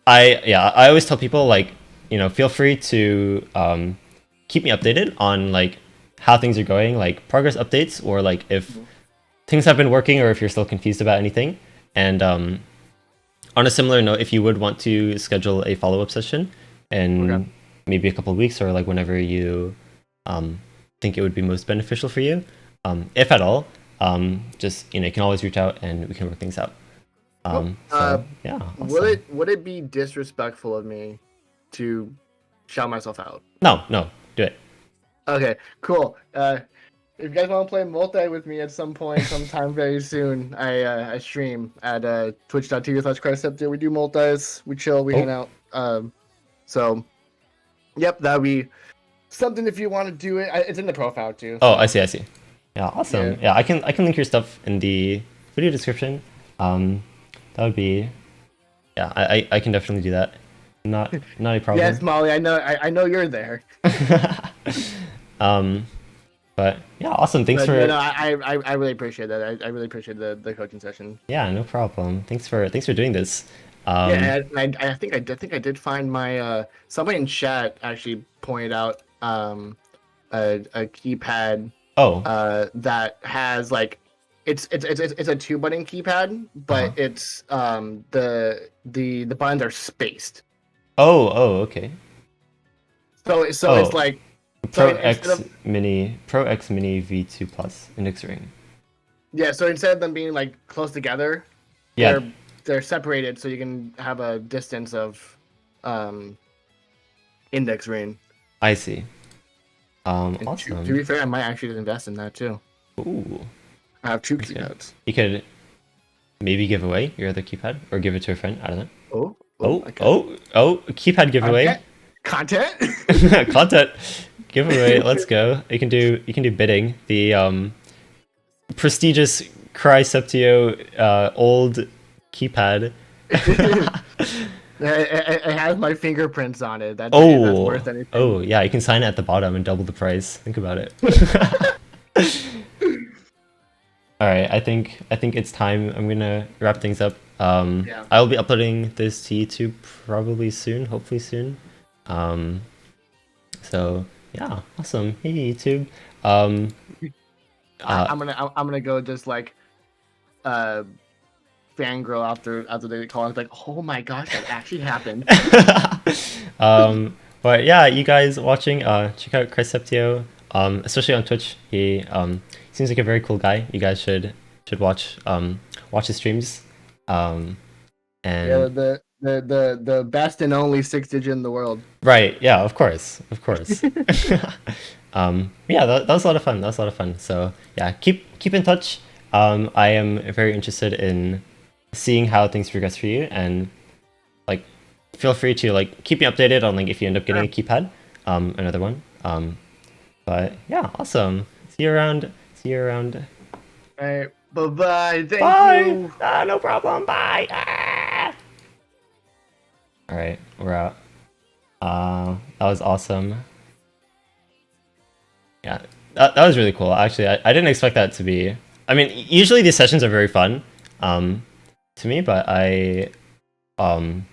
I always tell people like feel free to keep me updated on like how things are going, like progress updates, or like if things have been working or if you're still confused about anything. And on a similar note, if you would want to schedule a follow-up session in maybe a couple of weeks or like whenever you think it would be most beneficial for you, if at all, just you can always reach out and we can work things out. So yeah. Awesome. Would it be disrespectful of me to shout myself out? No, do it. Okay, cool. if you guys want to play multi with me at some point, sometime very soon, I stream at twitch.tv/Cryceptio. We do multis, we chill, we hang out. So, yep, that'd be something if you want to do it. It's in the profile too. Oh, so. I see. Yeah, awesome. Yeah, I can link your stuff in the video description. That would be, yeah, I can definitely do that. Not a problem. Yes, Molly, I know you're there. But yeah, awesome. Thanks for. No, I really appreciate that. I really appreciate the coaching session. Yeah, no problem. Thanks for doing this. Yeah, and I think I did find my somebody in chat actually pointed out a keypad. Oh. That has like it's a 2-button keypad, but it's the buttons are spaced. Oh, okay. So it's like Pro X Mini V2 Plus index ring. Yeah, so instead of them being like close together, yeah, they're separated, so you can have a distance of index ring. I see. Awesome. To be fair, I might actually invest in that too. Ooh. I have 2 keypads. You could maybe give away your other keypad or give it to a friend. I don't know. Keypad giveaway. Content. Content giveaway. Let's go. You can do bidding. The prestigious Cryceptio old keypad. It has my fingerprints on it. That's worth anything. Oh yeah, you can sign it at the bottom and double the price. Think about it. All right, I think it's time. I'm gonna wrap things up. Yeah. I'll be uploading this to YouTube probably soon, hopefully soon. So yeah, awesome. Hey YouTube. I'm gonna go just like fangirl after they call it, like, oh my gosh, that actually happened. But yeah, you guys watching, check out Cryceptio, especially on Twitch. He seems like a very cool guy. You guys should watch his streams. And yeah, the best and only 6-digit in the world. Right, yeah, of course. Yeah, that was a lot of fun. So yeah, keep in touch. I am very interested in seeing how things progress for you, and like feel free to like keep me updated on like if you end up getting a keypad, another one. But yeah, awesome. See you around. All right, bye. Thank you. No problem. Bye. All right, we're out. That was awesome. Yeah, that was really cool. Actually, I didn't expect that to be. I mean, usually these sessions are very fun, to me, but I don't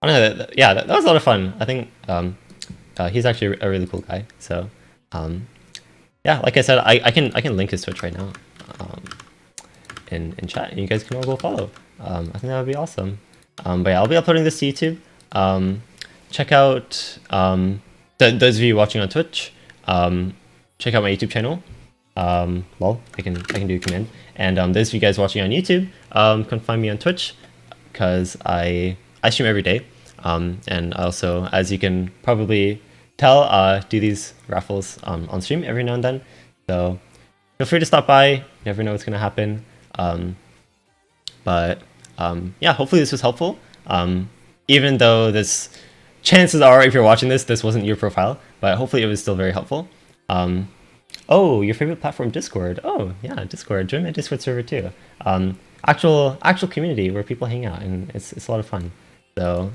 know. Yeah, that was a lot of fun. I think he's actually a really cool guy. So, yeah, like I said, I can link his Twitch right now, in chat, and you guys can all go follow. I think that would be awesome. But yeah, I'll be uploading this to YouTube. Check out those of you watching on Twitch. Check out my YouTube channel. Well, I can do command. And those of you guys watching on YouTube, can find me on Twitch, because I stream every day. And I also, as you can probably tell, do these raffles on stream every now and then. So feel free to stop by. You never know what's gonna happen. But yeah, hopefully this was helpful. Even though chances are, if you're watching this wasn't your profile, but hopefully it was still very helpful. Oh, your favorite platform, Discord. Oh yeah, Discord. Join my Discord server too. Actual community where people hang out, and it's a lot of fun. So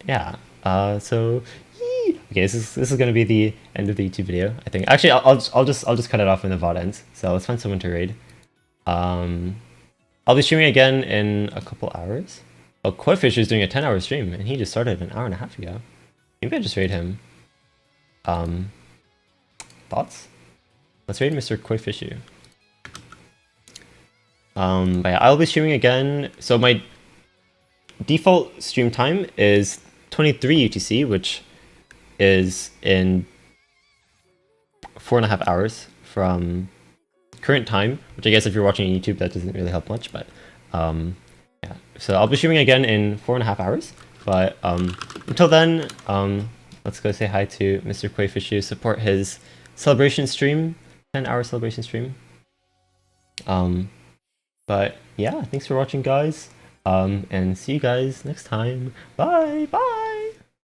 yeah. So okay, this is gonna be the end of the YouTube video, I think. Actually, I'll just cut it off when the VOD ends. So let's find someone to raid. I'll be streaming again in a couple hours. Oh, Koifish is doing a 10-hour stream, and he just started an hour and a half ago. Maybe I just raid him. Thoughts? Let's raid Mr. Koifishu. But yeah, I'll be streaming again. So my default stream time is 23 UTC, which is in 4.5 hours from current time, which I guess if you're watching on YouTube, that doesn't really help much, but yeah. So I'll be streaming again in 4.5 hours, but until then, let's go say hi to Mr. Koifishu, support his celebration stream, 10-hour celebration stream. But yeah, thanks for watching, guys. And see you guys next time. Bye.